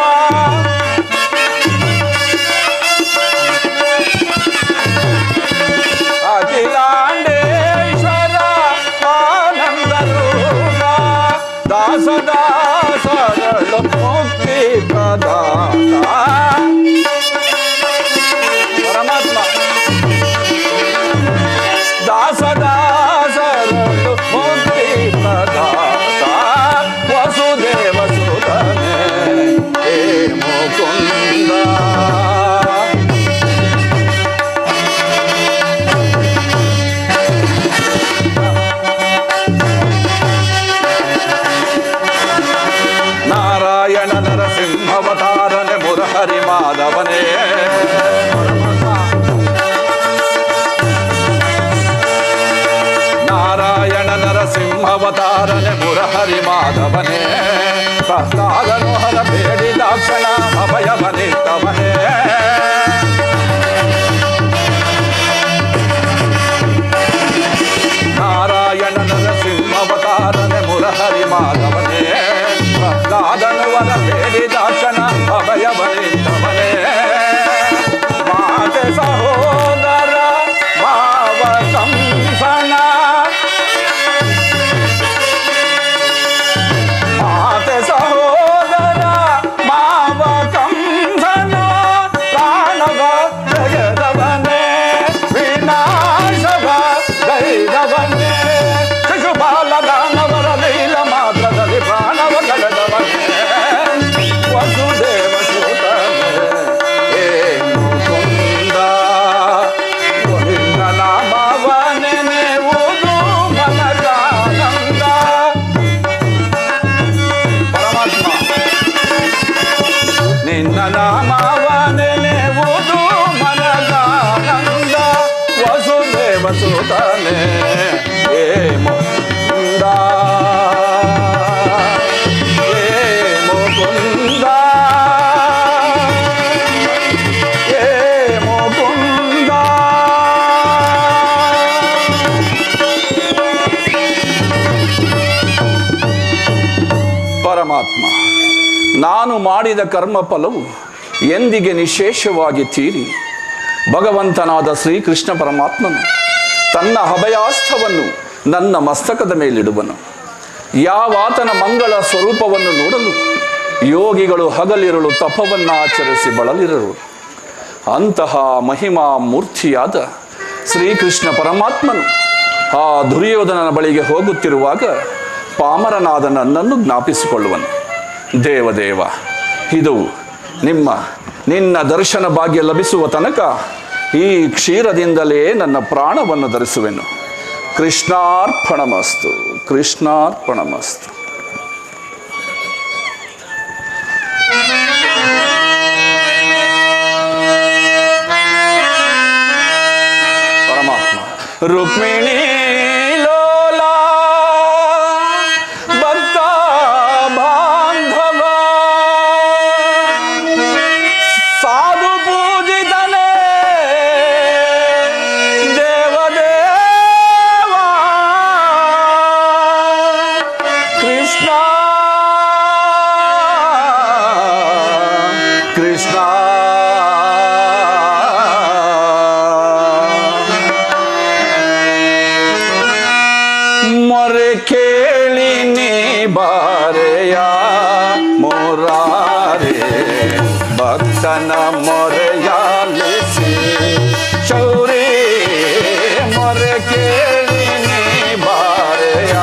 ಅಖಿಲಾಂಡೇಶ್ವರ ಆನಂದ ರೂಪ ದಾಸ ದಾಸರಳು ಮುಕ್ತಿ ಪ್ರದಾತ. ಪರಮಾತ್ಮ ದಾಸ ದಾಸರಳು ಮುಕ್ತಿ ಪ್ರದಾತ ವಸುದೇವ ಸುತನೇ ಹೇ ಮುಕುಂದ. ನಾರಾಯಣ ನರಸಿಂಹವತಾರನೆ ಮುರಹರಿ ಮಾಧವನೇ. ನಾರಾಯಣ ನರಸಿಂಹವತಾರನೆ ಮುರಹರಿ ಮಾಧವನೇ. ಪ್ರಹ್ಲಾದನು ಹರ ಬೇಡಿದಾಕ್ಷಣ ಅಭಯವನಿತ್ತವನೇ. ನಾರಾಯಣ ನರಸಿಂಹವತಾರನೆ ಮುರಹರಿ ಮಾಧವನೇ. ಪ್ರಹ್ಲಾದನು ವರ ಬೇಡಿದಾಕ್ಷಣ ಅಭಯವನಿತ್ತವನೇ. ಮಾತೆ ಸಹೋದರ ಮಾವ ಕಂಸನ ಮಾತೆ ಸಹೋದರ ಮಾವ ಕಂಸನ ಪ್ರಾಣವ ಜಯದವನೇ ವಿನಾಶವ ಗೈದವನೇ. ಶಿಶುಪಾಲ ದಾನವರ ಲೀಲ ಮಾತ್ರದಲ್ಲಿ ಪ್ರಾಣವ ಕಳೆದವನೇ ವಸುದೇವ ಸುತನೇ ಹೇ ಮುಕುಂದ. ನಿನ್ನ ನಾಮವ ನೆನೆಯುವುದು ಮನಗಾನಂದ. ಪರಮಾತ್ಮ ನಿನ್ನ ನಾಮವ ನೆನೆಯುವುದು ಮನಗಾನಂದ ವಸುದೇವ ಸುತನೇ ಪರಮಾತ್ಮ, ನಾನು ಮಾಡಿದ ಕರ್ಮ ಫಲವು ಎಂದಿಗೆ ನಿಶೇಷವಾಗಿ ತೀರಿ ಭಗವಂತನಾದ ಶ್ರೀಕೃಷ್ಣ ಪರಮಾತ್ಮನು ತನ್ನ ಅಭಯಾಸ್ತವನ್ನು ನನ್ನ ಮಸ್ತಕದ ಮೇಲಿಡುವನು. ಯಾವಾತನ ಮಂಗಳ ಸ್ವರೂಪವನ್ನು ನೋಡಲು ಯೋಗಿಗಳು ಹಗಲಿರುಳು ತಪವನ್ನು ಆಚರಿಸಿ ಬಳಲಿರರು. ಅಂತಹ ಮಹಿಮಾ ಮೂರ್ತಿಯಾದ ಶ್ರೀಕೃಷ್ಣ ಪರಮಾತ್ಮನು ಆ ದುರ್ಯೋಧನನ ಬಳಿಗೆ ಹೋಗುತ್ತಿರುವಾಗ ಪಾಮರನಾದ ನನ್ನನ್ನು ಜ್ಞಾಪಿಸಿಕೊಳ್ಳುವನು. ದೇವದೇವ, ಇದು ನಿನ್ನ ದರ್ಶನ ಭಾಗ್ಯ ಲಭಿಸುವ ತನಕ ಈ ಕ್ಷೀರದಿಂದಲೇ ನನ್ನ ಪ್ರಾಣವನ್ನು ಧರಿಸುವೆನು. ಕೃಷ್ಣಾರ್ಪಣಮಸ್ತು, ಕೃಷ್ಣಾರ್ಪಣಮಸ್ತು. ಪರಮಾತ್ಮ ರುಕ್ಮಿಣಿ ಲೋಲಾ ಭಕ್ತ ಬಾಂಧವ ಸಾಧು ಪೂಜಿತನೇ ದೇವದೇವ ಕೃಷ್ಣ ಕೃಷ್ಣ ಮೊರೆ ಕೇಳಿನಿ ಬಾರೆಯ ಮೊರಾರೆ ಭಕ್ತನ ಮೊರೆಯಾಲಿಸಿ ಶೌರಿ ಮೊರೆ ಕೇಳಿನಿ ಬಾರೆಯ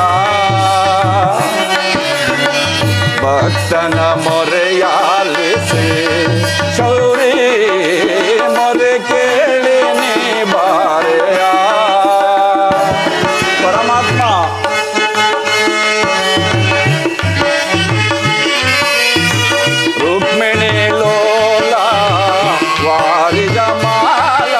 ಭಕ್ತನ ಮೊರೆಯಾಲಿಸಿ ಶೌರಿ ಮೊರೆ ಕೇಳಿನಿ ಬಾರೆಯ. ಪರಮಾತ್ಮ ರುಕ್ಮಿಣಿ ಲೋಲ ವಾರಿಜ ಮಾಲ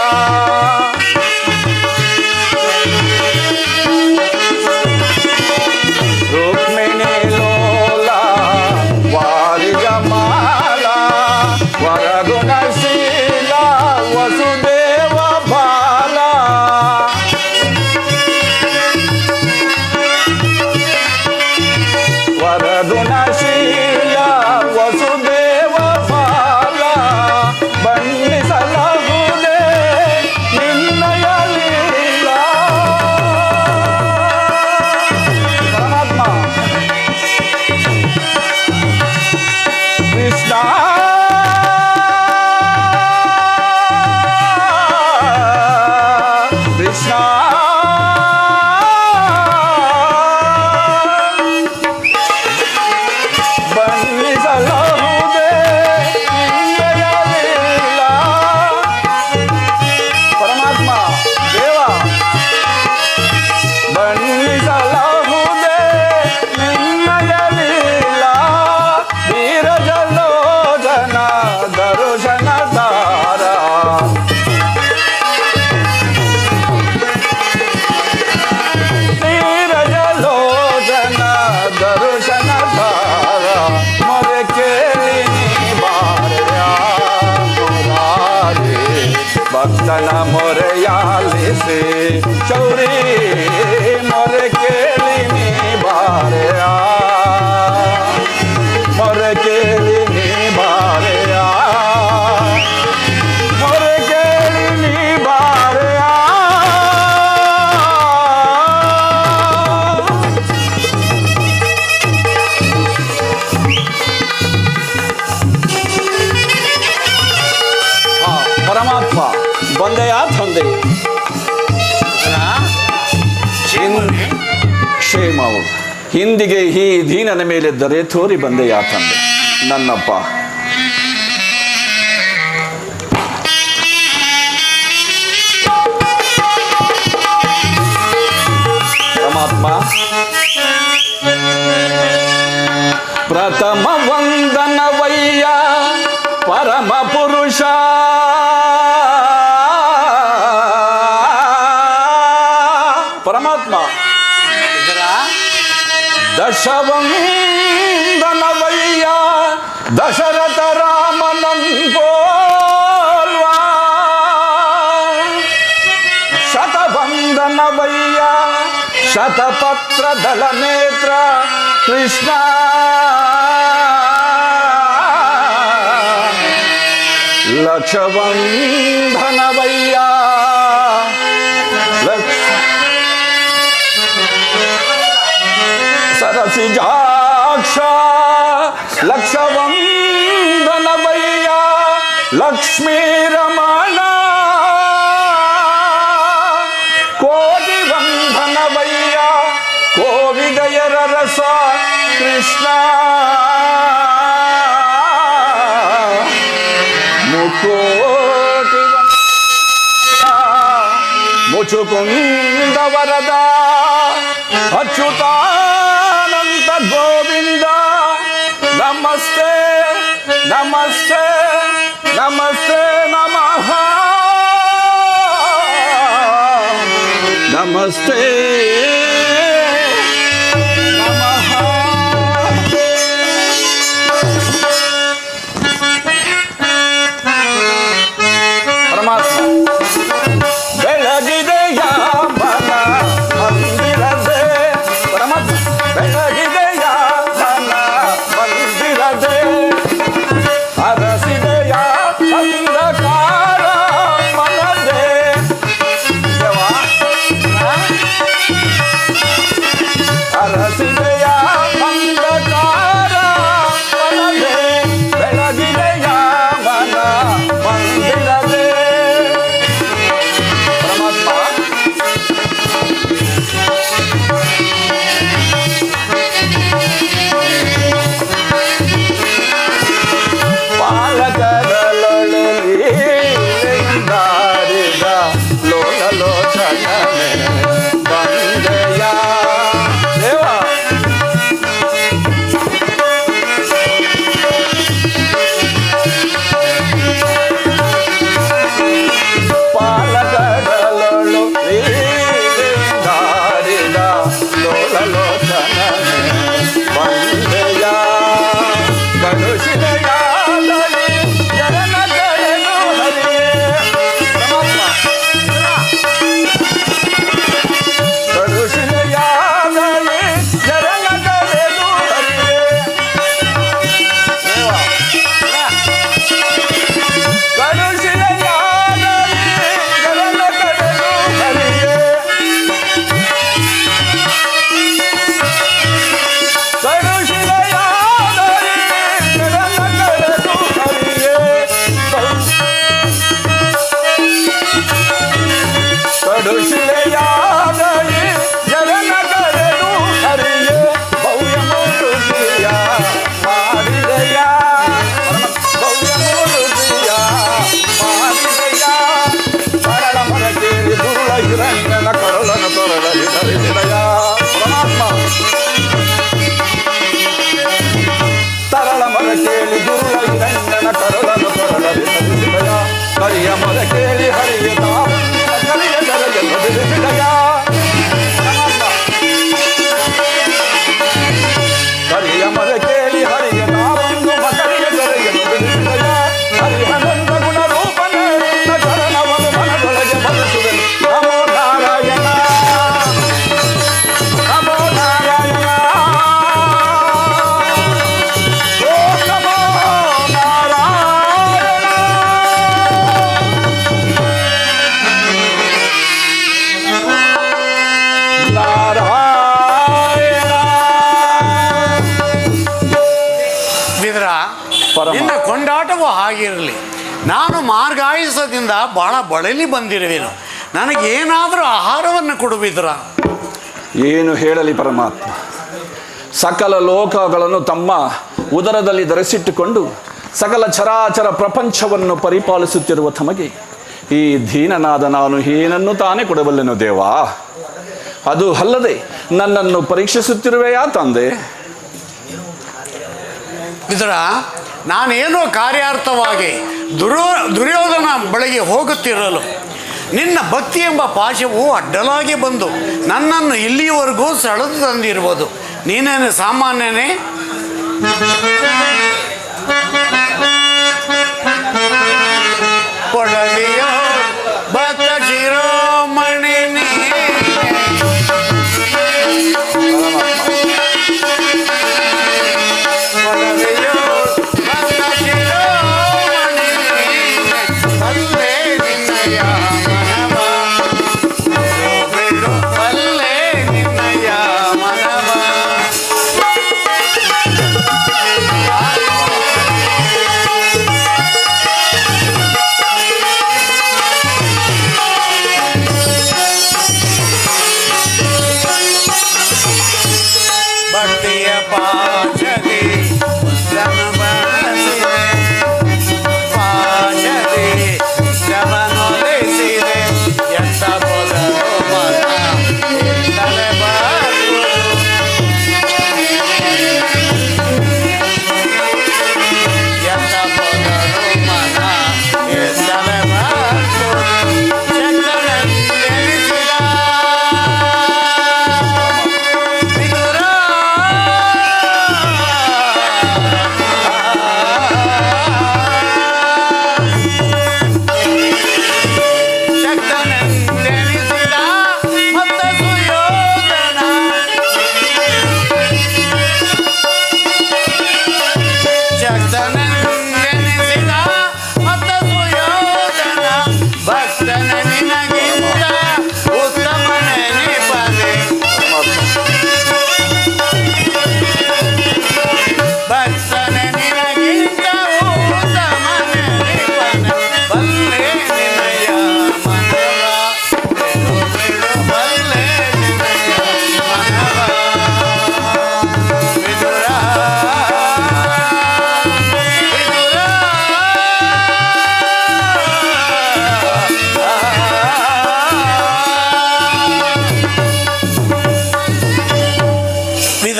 ರುಕ್ಮಿಣಿ ಲೋಲ ವಾರಿಜ ಮಾಲ ವರಗುಣಶೀಲ ವಸುದೇವ ಬಾಲ ವರಗುಣಶೀಲ ವಸುದೇವ ಬಾಲ ಬಣ್ಣಿಸಲಾಗುವುದೇ ನಿನ್ನಯ ಲೀಲಾ. ಪರಮಾತ್ಮ ಕೃಷ್ಣ ಕೃಷ್ಣ ಬಣ್ಣಿಸಲಾಗುವುದೇ ನಿನ್ನಯ ಲೀಲಾ. ಪರಮಾತ್ಮ ದೇವ ಬಣ್ಣಿಸಲಾಗುವುದೇ ನಿನ್ನಯ ಲೀಲಾ. ಧೀರಜಲೋಚನ ದರ್ಶನ ದಾರ ಧೀರಜಲೋಚನ ದರ್ಶನ ದಾರ ಮೊರೆ ಕೇಳಿನಿ ಬಾರೆಯ ಮೊರಾರೆ ಭಕ್ತನ ಮೊರೆಯಾಲಿಸಿ ಶೌರಿ ಮೊರೆ ಕೇಳಿನಿ ಬಾರೆಯ ಮೊರೆ ಕೇಳಿನಿ ಬಾರೆಯ ಮೊರೆ ಕೇಳಿನಿ ಬಾರೆಯ. ಪರಮಾತ್ಮ ಬಂದೆಯಾ ತಂದೆ? ಕ್ಷೇಮವು ಹಿಂದಿಗೆ ಈ ದೀನನ ಮೇಲೆ ದರೆ ತೋರಿ ಬಂದೆಯಾ ತಂದೆ ನನ್ನಪ್ಪ. ಪರಮಾತ್ಮ ಪ್ರಥಮ ವಂದನವಯ್ಯ ಪರಮ ಪುರುಷ ಪರಮಾತ್ಮ ದಶವಂದನವಯ್ಯ ದಶರಥ ರಾಮನನ್ ಪೋಲ್ವಾ ಶತವಂದನವಯ್ಯ ಶತಪತ್ರ ದಳ ನೇತ್ರ ಕೃಷ್ಣ ಲಕ್ಷವಂಧನವಯ್ಯ ಸರಸಿಜಾಕ್ಷ ಲಕ್ಷವಂಧನವಯ್ಯ ಲಕ್ಷ್ಮೀ ರಮಣ ಕೋಟಿ ವಂಧನವಯ್ಯ ಕೋವಿದಯರ ರಸ ಕೃಷ್ಣ ಮುಕೋಟಿ ಮುಚುಕುಂದ ವರದ ಅಚ್ಯುತಾನಂತ ಗೋವಿಂದ ನಮಸ್ತೆ ನಮಸ್ತೆ ನಮಸ್ತೆ ನಮಃ ನಮಸ್ತೆ ನಮಃ ಪರಮಾತ್ಮ ಬೆಳಗಿದೆಯ ಮನ ಮಂದಿರದೆ ಪರಮಾತ್ಮ ಬೆಳಗಿದೆಯ ಮನ ಮಂದಿರದೆ ಅರಸಿದೆಯ ಅಂಧಕಾರ ಮನದೆ ಅರಸಿದೆಯ ಅಂಧಕಾರ ಮನದೆ ಬೆಳಗಿದೆಯ ಮನ ಮಂದಿರದೆ ಪರಮಾತ್ಮ ಪಾಲಕರಲೊಳಿದಾರಿದ ಲೋಲಲೋಚನನೆ ಬಂದೆಯ ದೇವ ಪಾಲಕರಲೊಳಿದಾರಿದ ಲೋಲಲೋಚನನೆ ಬಂದೆಯ ಕಳುಷಿದೆಯ ಜನ ಕಳೆದು ಹರಿಯೇ ಕಳುಷಿದೆಯಾದಲೆ ಜನ ಕಳೆದು ಹರಿಯೇ ಕಳುಷಿದೆಯಾದಲೆ ಜನ ಕಳೆದು ಹರಿಯೇ ಕಳುಷಿದೆಯಾದಲೆ ಜನ ಕಳೆದು ಹರಿಯೇ ಕಡುಶಿಲೆಯಾದಯೇ ಜನ ಕರೆದು ಹರಿಯೇ ಭವ್ಯ ಮೂರ್ತಿಯ ಮಾಡಿದೆಯ ಭವ್ಯ ಮೂರ್ತಿಯ ಮಾಡಿದೆಯ ಕರಳ ಮರ ಕೇಳಿ ದುರುಳ ಹಿರಣ್ಯನ ಕರಳನ ತೊರಳಲಿ ಧರಿಸಿದಯ ಪರಮಾತ್ಮ ತರಳ ಮರ ಕೇಳಿ ದುರುಳ ಹಿರಣ್ಯನ ಕರಳನ ತೊರಳಲಿ ಧರಿಸಿದಯ ಕರಿಯ ಮರ ಕೇಳಿ ಹರಿಯ ಕರಿಯ ಕರಗ ಧರಿಸಿದಯ ಕರಿಯ ಮರ ಕೇಳಿ ಹರಿಯ ನಾವೊಂದು ಮಕರಿಯ ಕರೆಯ ಧರಿಸಿದಯ ಹರಿಹನಂದ ಗುಣ ರೂಪನ ಚರಣವನ್ನು ಮನದೊಳಗೆ ಬರೆಸುವೆನು ನಮೋ ನಾರಾಯಣ ನಮೋ ನಾರಾಯಣ ಓಂ ನಮೋ ನಾರಾಯಣ ನಾರಾಯಣ ವಿದ್ರ ಪರಮ. ನಿನ್ನ ಕೊಂಡಾಟವೂ ಹಾಗಿರಲಿ. ನಾನು ಮಾರ್ಗಾಯುಸದಿಂದ ಬಹಳ ಬಳಲಿ ಬಂದಿರುವೆನು. ನನಗೇನಾದರೂ ಆಹಾರವನ್ನು ಕೊಡುವಿದ್ರ? ಏನು ಹೇಳಲಿ ಪರಮಾತ್ಮ, ಸಕಲ ಲೋಕಗಳನ್ನು ತಮ್ಮ ಉದರದಲ್ಲಿ ಧರಿಸಿಟ್ಟುಕೊಂಡು ಸಕಲ ಚರಾಚರ ಪ್ರಪಂಚವನ್ನು ಪರಿಪಾಲಿಸುತ್ತಿರುವ ತಮಗೆ ಈ ದೀನನಾದ ನಾನು ಏನನ್ನು ತಾನೇ ಕೊಡಬಲ್ಲೆನು ದೇವಾ? ಅದು ಅಲ್ಲದೆ ನನ್ನನ್ನು ಪರೀಕ್ಷಿಸುತ್ತಿರುವೆಯಾ ತಂದೆ? ವಿದ್ರ, ನಾನೇನೋ ಕಾರ್ಯಾರ್ಥವಾಗಿ ದುರ್ಯೋಧನ ಬಳಿಗೆ ಹೋಗುತ್ತಿರಲು ನಿನ್ನ ಭಕ್ತಿ ಎಂಬ ಪಾಶವು ಅಡ್ಡಲಾಗಿ ಬಂದು ನನ್ನನ್ನು ಇಲ್ಲಿಯವರೆಗೂ ಸೆಳೆದು ತಂದಿರುವುದು. ನೀನೇನು ಸಾಮಾನ್ಯನೇ? ಕೊಡಲಿಯೋ ಭಕ್ತ ಶಿರೋಮಣಿ ಕೊಡಲಿಯೋ ಭಕ್ತ ಶಿರೋಮಣಿ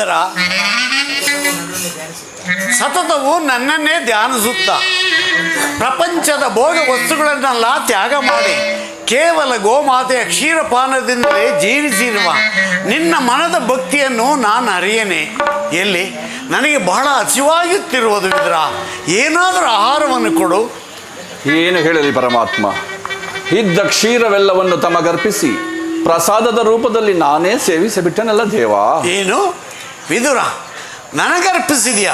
ವಿದರ, ಸತತವು ನನ್ನನ್ನೇ ಧ್ಯಾನಿಸುತ್ತ ಪ್ರಪಂಚದ ಭೋಗ ವಸ್ತುಗಳನ್ನೆಲ್ಲ ತ್ಯಾಗ ಮಾಡಿ ಕೇವಲ ಗೋಮಾತೆಯ ಕ್ಷೀರಪಾನದಿಂದಲೇ ಜೀವಿಸಿರುವ ನಿನ್ನ ಮನದ ಭಕ್ತಿಯನ್ನು ನಾನು ಅರಿಯೇನೆ. ಎಲ್ಲಿ ನನಗೆ ಬಹಳ ಹಸಿವಾಗುತ್ತಿರುವುದು ವಿದರ, ಏನಾದರೂ ಆಹಾರವನ್ನು ಕೊಡು. ಏನು ಹೇಳಲಿ ಪರಮಾತ್ಮ, ಇದ್ದ ಕ್ಷೀರವೆಲ್ಲವನ್ನು ತಮಗರ್ಪಿಸಿ ಪ್ರಸಾದದ ರೂಪದಲ್ಲಿ ನಾನೇ ಸೇವಿಸಿಬಿಟ್ಟನಲ್ಲ ದೇವಾ. ಏನು ವಿದುರ, ನನಗರ್ಪಿಸಿದೆಯಾ?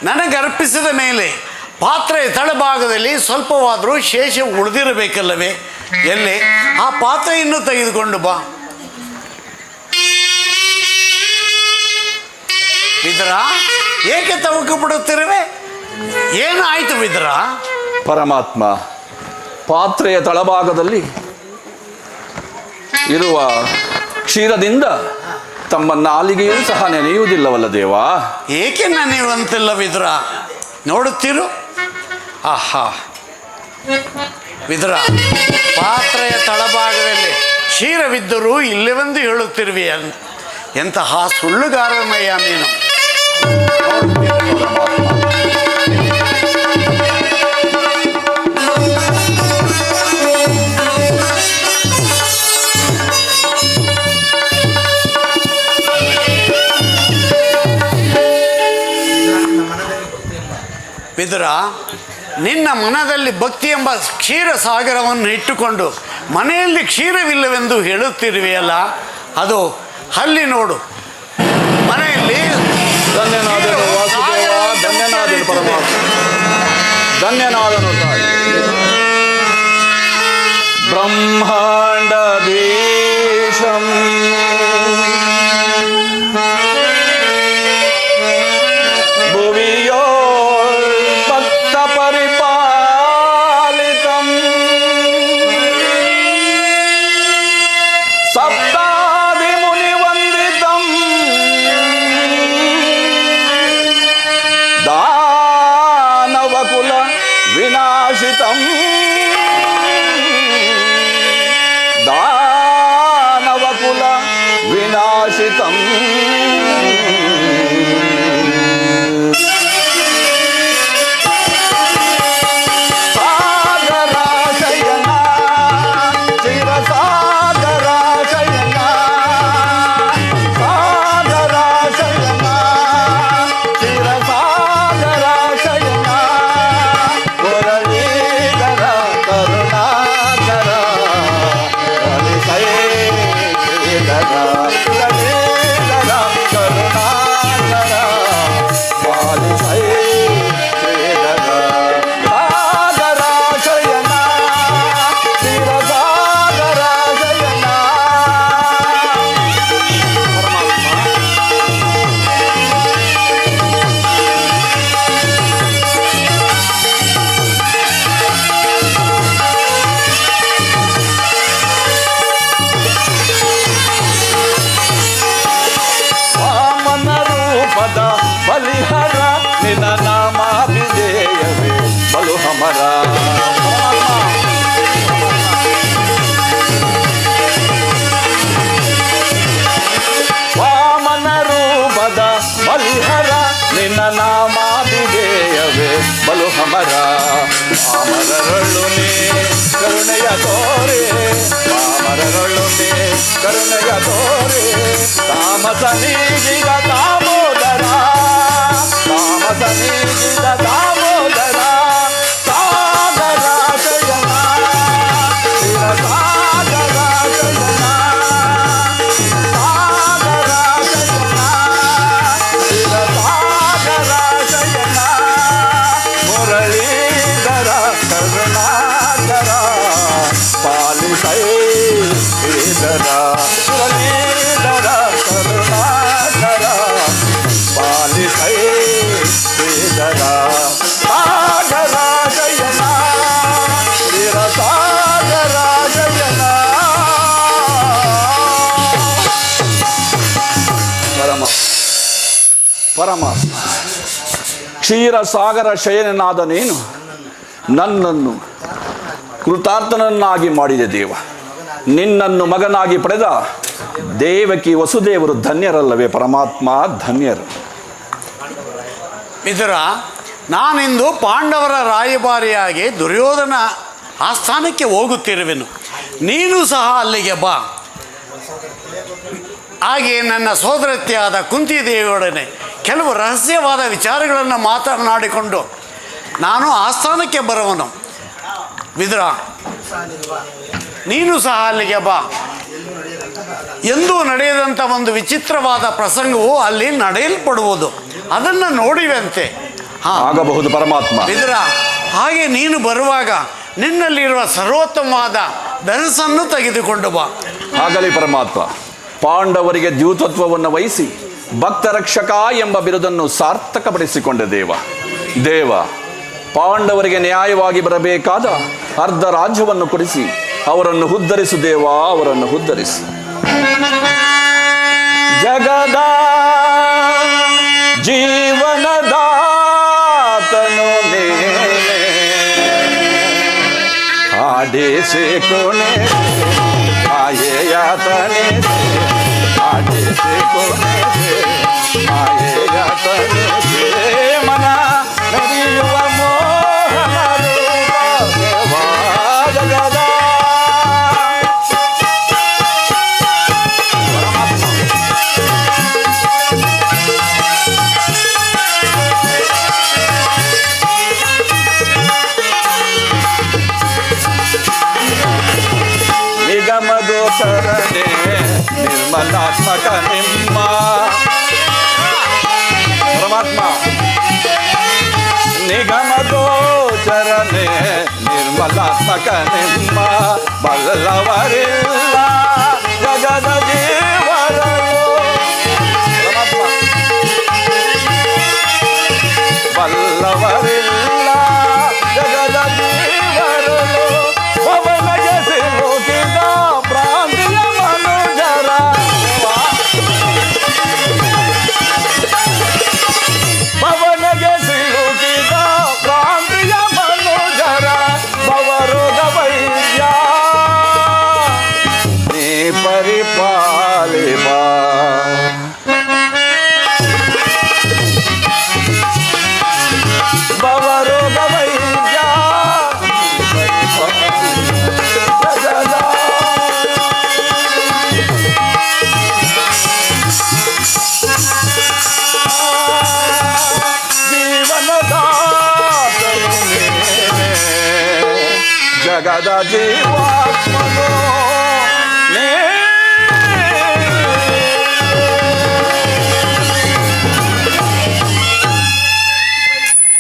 ನನಗರ್ಪಿಸಿದ ಮೇಲೆ ಪಾತ್ರೆಯ ತಳಭಾಗದಲ್ಲಿ ಸ್ವಲ್ಪವಾದರೂ ಶೇಷ ಉಳಿದಿರಬೇಕಲ್ಲವೇ? ಎಲ್ಲಿ ಆ ಪಾತ್ರೆಯನ್ನು ತೆಗೆದುಕೊಂಡು ಬಾ. ವಿದುರ, ಏಕೆ ತವಕ ಬಿಡುತ್ತಿರುವೆ? ಏನು ಆಯಿತು ವಿದುರ? ಪರಮಾತ್ಮ, ಪಾತ್ರೆಯ ತಳಭಾಗದಲ್ಲಿ ಇರುವ ಕ್ಷೀರದಿಂದ ತಮ್ಮ ನಾಲಿಗೆಯೂ ಸಹ ನೆನೆಯುವುದಿಲ್ಲವಲ್ಲ ದೇವಾ. ಏಕೆ ನೆನೆಯುವಂತಿಲ್ಲ ವಿದುರ? ನೋಡುತ್ತೀರು. ಆಹಾ ವಿದುರ, ಪಾತ್ರೆಯ ತಳಭಾಗದಲ್ಲಿ ಕ್ಷೀರವಿದ್ದರೂ ಇಲ್ಲವೆಂದು ಹೇಳುತ್ತಿರುವೆ. ಎಂತಹ ಸುಳ್ಳುಗಾರನಯ್ಯ ನೀನು. ವಿದುರ, ನಿನ್ನ ಮನದಲ್ಲಿ ಭಕ್ತಿ ಎಂಬ ಕ್ಷೀರ ಸಾಗರವನ್ನು ಇಟ್ಟುಕೊಂಡು ಮನೆಯಲ್ಲಿ ಕ್ಷೀರವಿಲ್ಲವೆಂದು ಹೇಳುತ್ತಿರುವೆಯಲ್ಲ, ಅದು ಅಲ್ಲಿ ನೋಡು. ಮನೆಯಲ್ಲಿ ಧನ್ಯನಾದನು ವಾಸುದೇವ, ಧನ್ಯನಾದನು ಪರಮಾತ್ಮ, ಧನ್ಯನಾದನು ತಾಯಿ. ಬ್ರಹ್ಮಾಂಡ ದೇಶಂ ಭುವಿಯೋ ಭಕ್ತ ಪರಿಪಾಲಿತಂ ಸಪ್ತಾದಿ ಮುನಿ ವಂದಿತಂ ದಾನವಕುಲ ವಿನಾಶಿತಂ ದಾನವಕುಲ ವಿನಾಶಿತಂ ಬಲಿಹರ ನಿನ್ನ ನಾಮಾಭಿಧೇಯವೇ ಬಲು ಹಮರ. ವಾಮನ ರೂಪದ ಬಲಿಹರ ನಿನ್ನ ನಾಮಾಭಿಧೇಯವೇ ಬಲು ಹಮರ. ಅಮರರೊಳುನೆ ಕರುಣೆಯ ತೋರೆ, ಅಮರರೊಳುನೆ ಕರುಣೆಯ ತೋರೆ. ತಾಮಸ ನೀಗಿದ ದಾಮೋದರ, ತಾಮಸ ನೀಗಿದ ದಾಮೋದರ. ಸಾಗರ ಶಯನ ಶಿರ ಸಾಗರ ಶಯನ, ಸಾಗರ ಶಯನ ಶಿರ ಸಾಗರ ಶಯನ. ಮುರಳೀಧರ ಕರುಣಾಕರ ಪಾಲಿಸೈ ಶ್ರೀಧರ. ಮುರಳೀಧರ ಕರುಣಾಕರ ಪಾಲಿಸೈ ಶ್ರೀಧರ. ಸಾಗರ ಶಯನ ಶಿರ ಸಾಗರ ಶಯನ. ಪರಮಾತ್ಮ, ಕ್ಷೀರ ಸಾಗರ ಶಯನನಾದ ನೀನು ನನ್ನನ್ನು ಕೃತಾರ್ಥನನ್ನಾಗಿ ಮಾಡಿದೆ ದೇವ. ನಿನ್ನನ್ನು ಮಗನಾಗಿ ಪಡೆದ ದೇವಕಿ ವಸುದೇವರು ಧನ್ಯರಲ್ಲವೇ ಪರಮಾತ್ಮ, ಧನ್ಯರು. ಮಿತ್ರ, ನಾನಿಂದು ಪಾಂಡವರ ರಾಯಭಾರಿಯಾಗಿ ದುರ್ಯೋಧನ ಆಸ್ಥಾನಕ್ಕೆ ಹೋಗುತ್ತಿರುವೆನು. ನೀನು ಸಹ ಅಲ್ಲಿಗೆ ಬಾ. ಹಾಗೆ ನನ್ನ ಸೋದರತ್ತೆಯಾದ ಕುಂತಿದೇವಿಯೊಡನೆ ಕೆಲವು ರಹಸ್ಯವಾದ ವಿಚಾರಗಳನ್ನು ಮಾತನಾಡಿಕೊಂಡು ನಾನು ಆಸ್ಥಾನಕ್ಕೆ ಬರುವನು. ವಿದುರ, ನೀನು ಸಹ ಅಲ್ಲಿಗೆ ಬಾ. ಎಂದೂ ನಡೆಯದಂಥ ಒಂದು ವಿಚಿತ್ರವಾದ ಪ್ರಸಂಗವು ಅಲ್ಲಿ ನಡೆಯಲ್ಪಡುವುದು, ಅದನ್ನು ನೋಡಿವಂತೆ. ಆಗಬಹುದು ಪರಮಾತ್ಮ. ವಿದುರ, ಹಾಗೆ ನೀನು ಬರುವಾಗ ನಿನ್ನಲ್ಲಿರುವ ಸರ್ವೋತ್ತಮವಾದ ಧನಸ್ಸನ್ನು ತೆಗೆದುಕೊಂಡು ಬಾ. ಆಗಲಿ ಪರಮಾತ್ಮ. ಪಾಂಡವರಿಗೆ ದ್ಯೂತತ್ವವನ್ನು ವಹಿಸಿ ಭಕ್ತ ರಕ್ಷಕ ಎಂಬ ಬಿರುದನ್ನು ಸಾರ್ಥಕಪಡಿಸಿಕೊಂಡ ದೇವ ಪಾಂಡವರಿಗೆ ನ್ಯಾಯವಾಗಿ ಬರಬೇಕಾದ ಅರ್ಧ ರಾಜ್ಯವನ್ನು ಕೊಡಿಸಿ ಅವರನ್ನು ಉದ್ಧರಿಸು ದೇವ, ಅವರನ್ನು ಉದ್ಧರಿಸಿ. ಜಗದ ಜೀವನದಾತನು ಆಡೇಸೆ ಕೊನೆ ಆಯೇಯಾತನೆ ಆಡೇಸೆ ಕೊನೆ ಆಯೇಯಾತನೆ ಮನ ನಡೆಯುವ ಮೋಹನ ರೂಪ ದೇವಾ ಜಗದ. ನಿಗಮಗೋಚರನೆ ನಿರ್ಮಲಾತ್ಮಕ ನಿಮ್ಮ ಪರಮಾತ್ಮ. ನಿಗಮಗೋಚರನೆ ನಿರ್ಮಲಾತ್ಮಕ ನಿಮ್ಮ ಬಲ್ಲವರಿಲ್ಲ ಜಗದ ಜೀವರಲು ಪರಮಾತ್ಮ. ಬಲ್ಲವರಿಲ್ಲ ಜಗದ ಜೀವರಲು ಪವನಗೆ ಸಿಲುಕಿದ ಪ್ರಾಂತಿಯ ಮನುಜರ. ಪವನಗೆ ಸಿಲುಕಿದ ಪ್ರಾಂತಿಯ ಮನುಜರ ಭವರೋಗ ವೈದ್ಯ ನೀ ಪರಿಪಾಲಿಪ. ಭವರೋಗ ವೈದ್ಯ ಜಗದ ಜೀವಾತ್ಮನು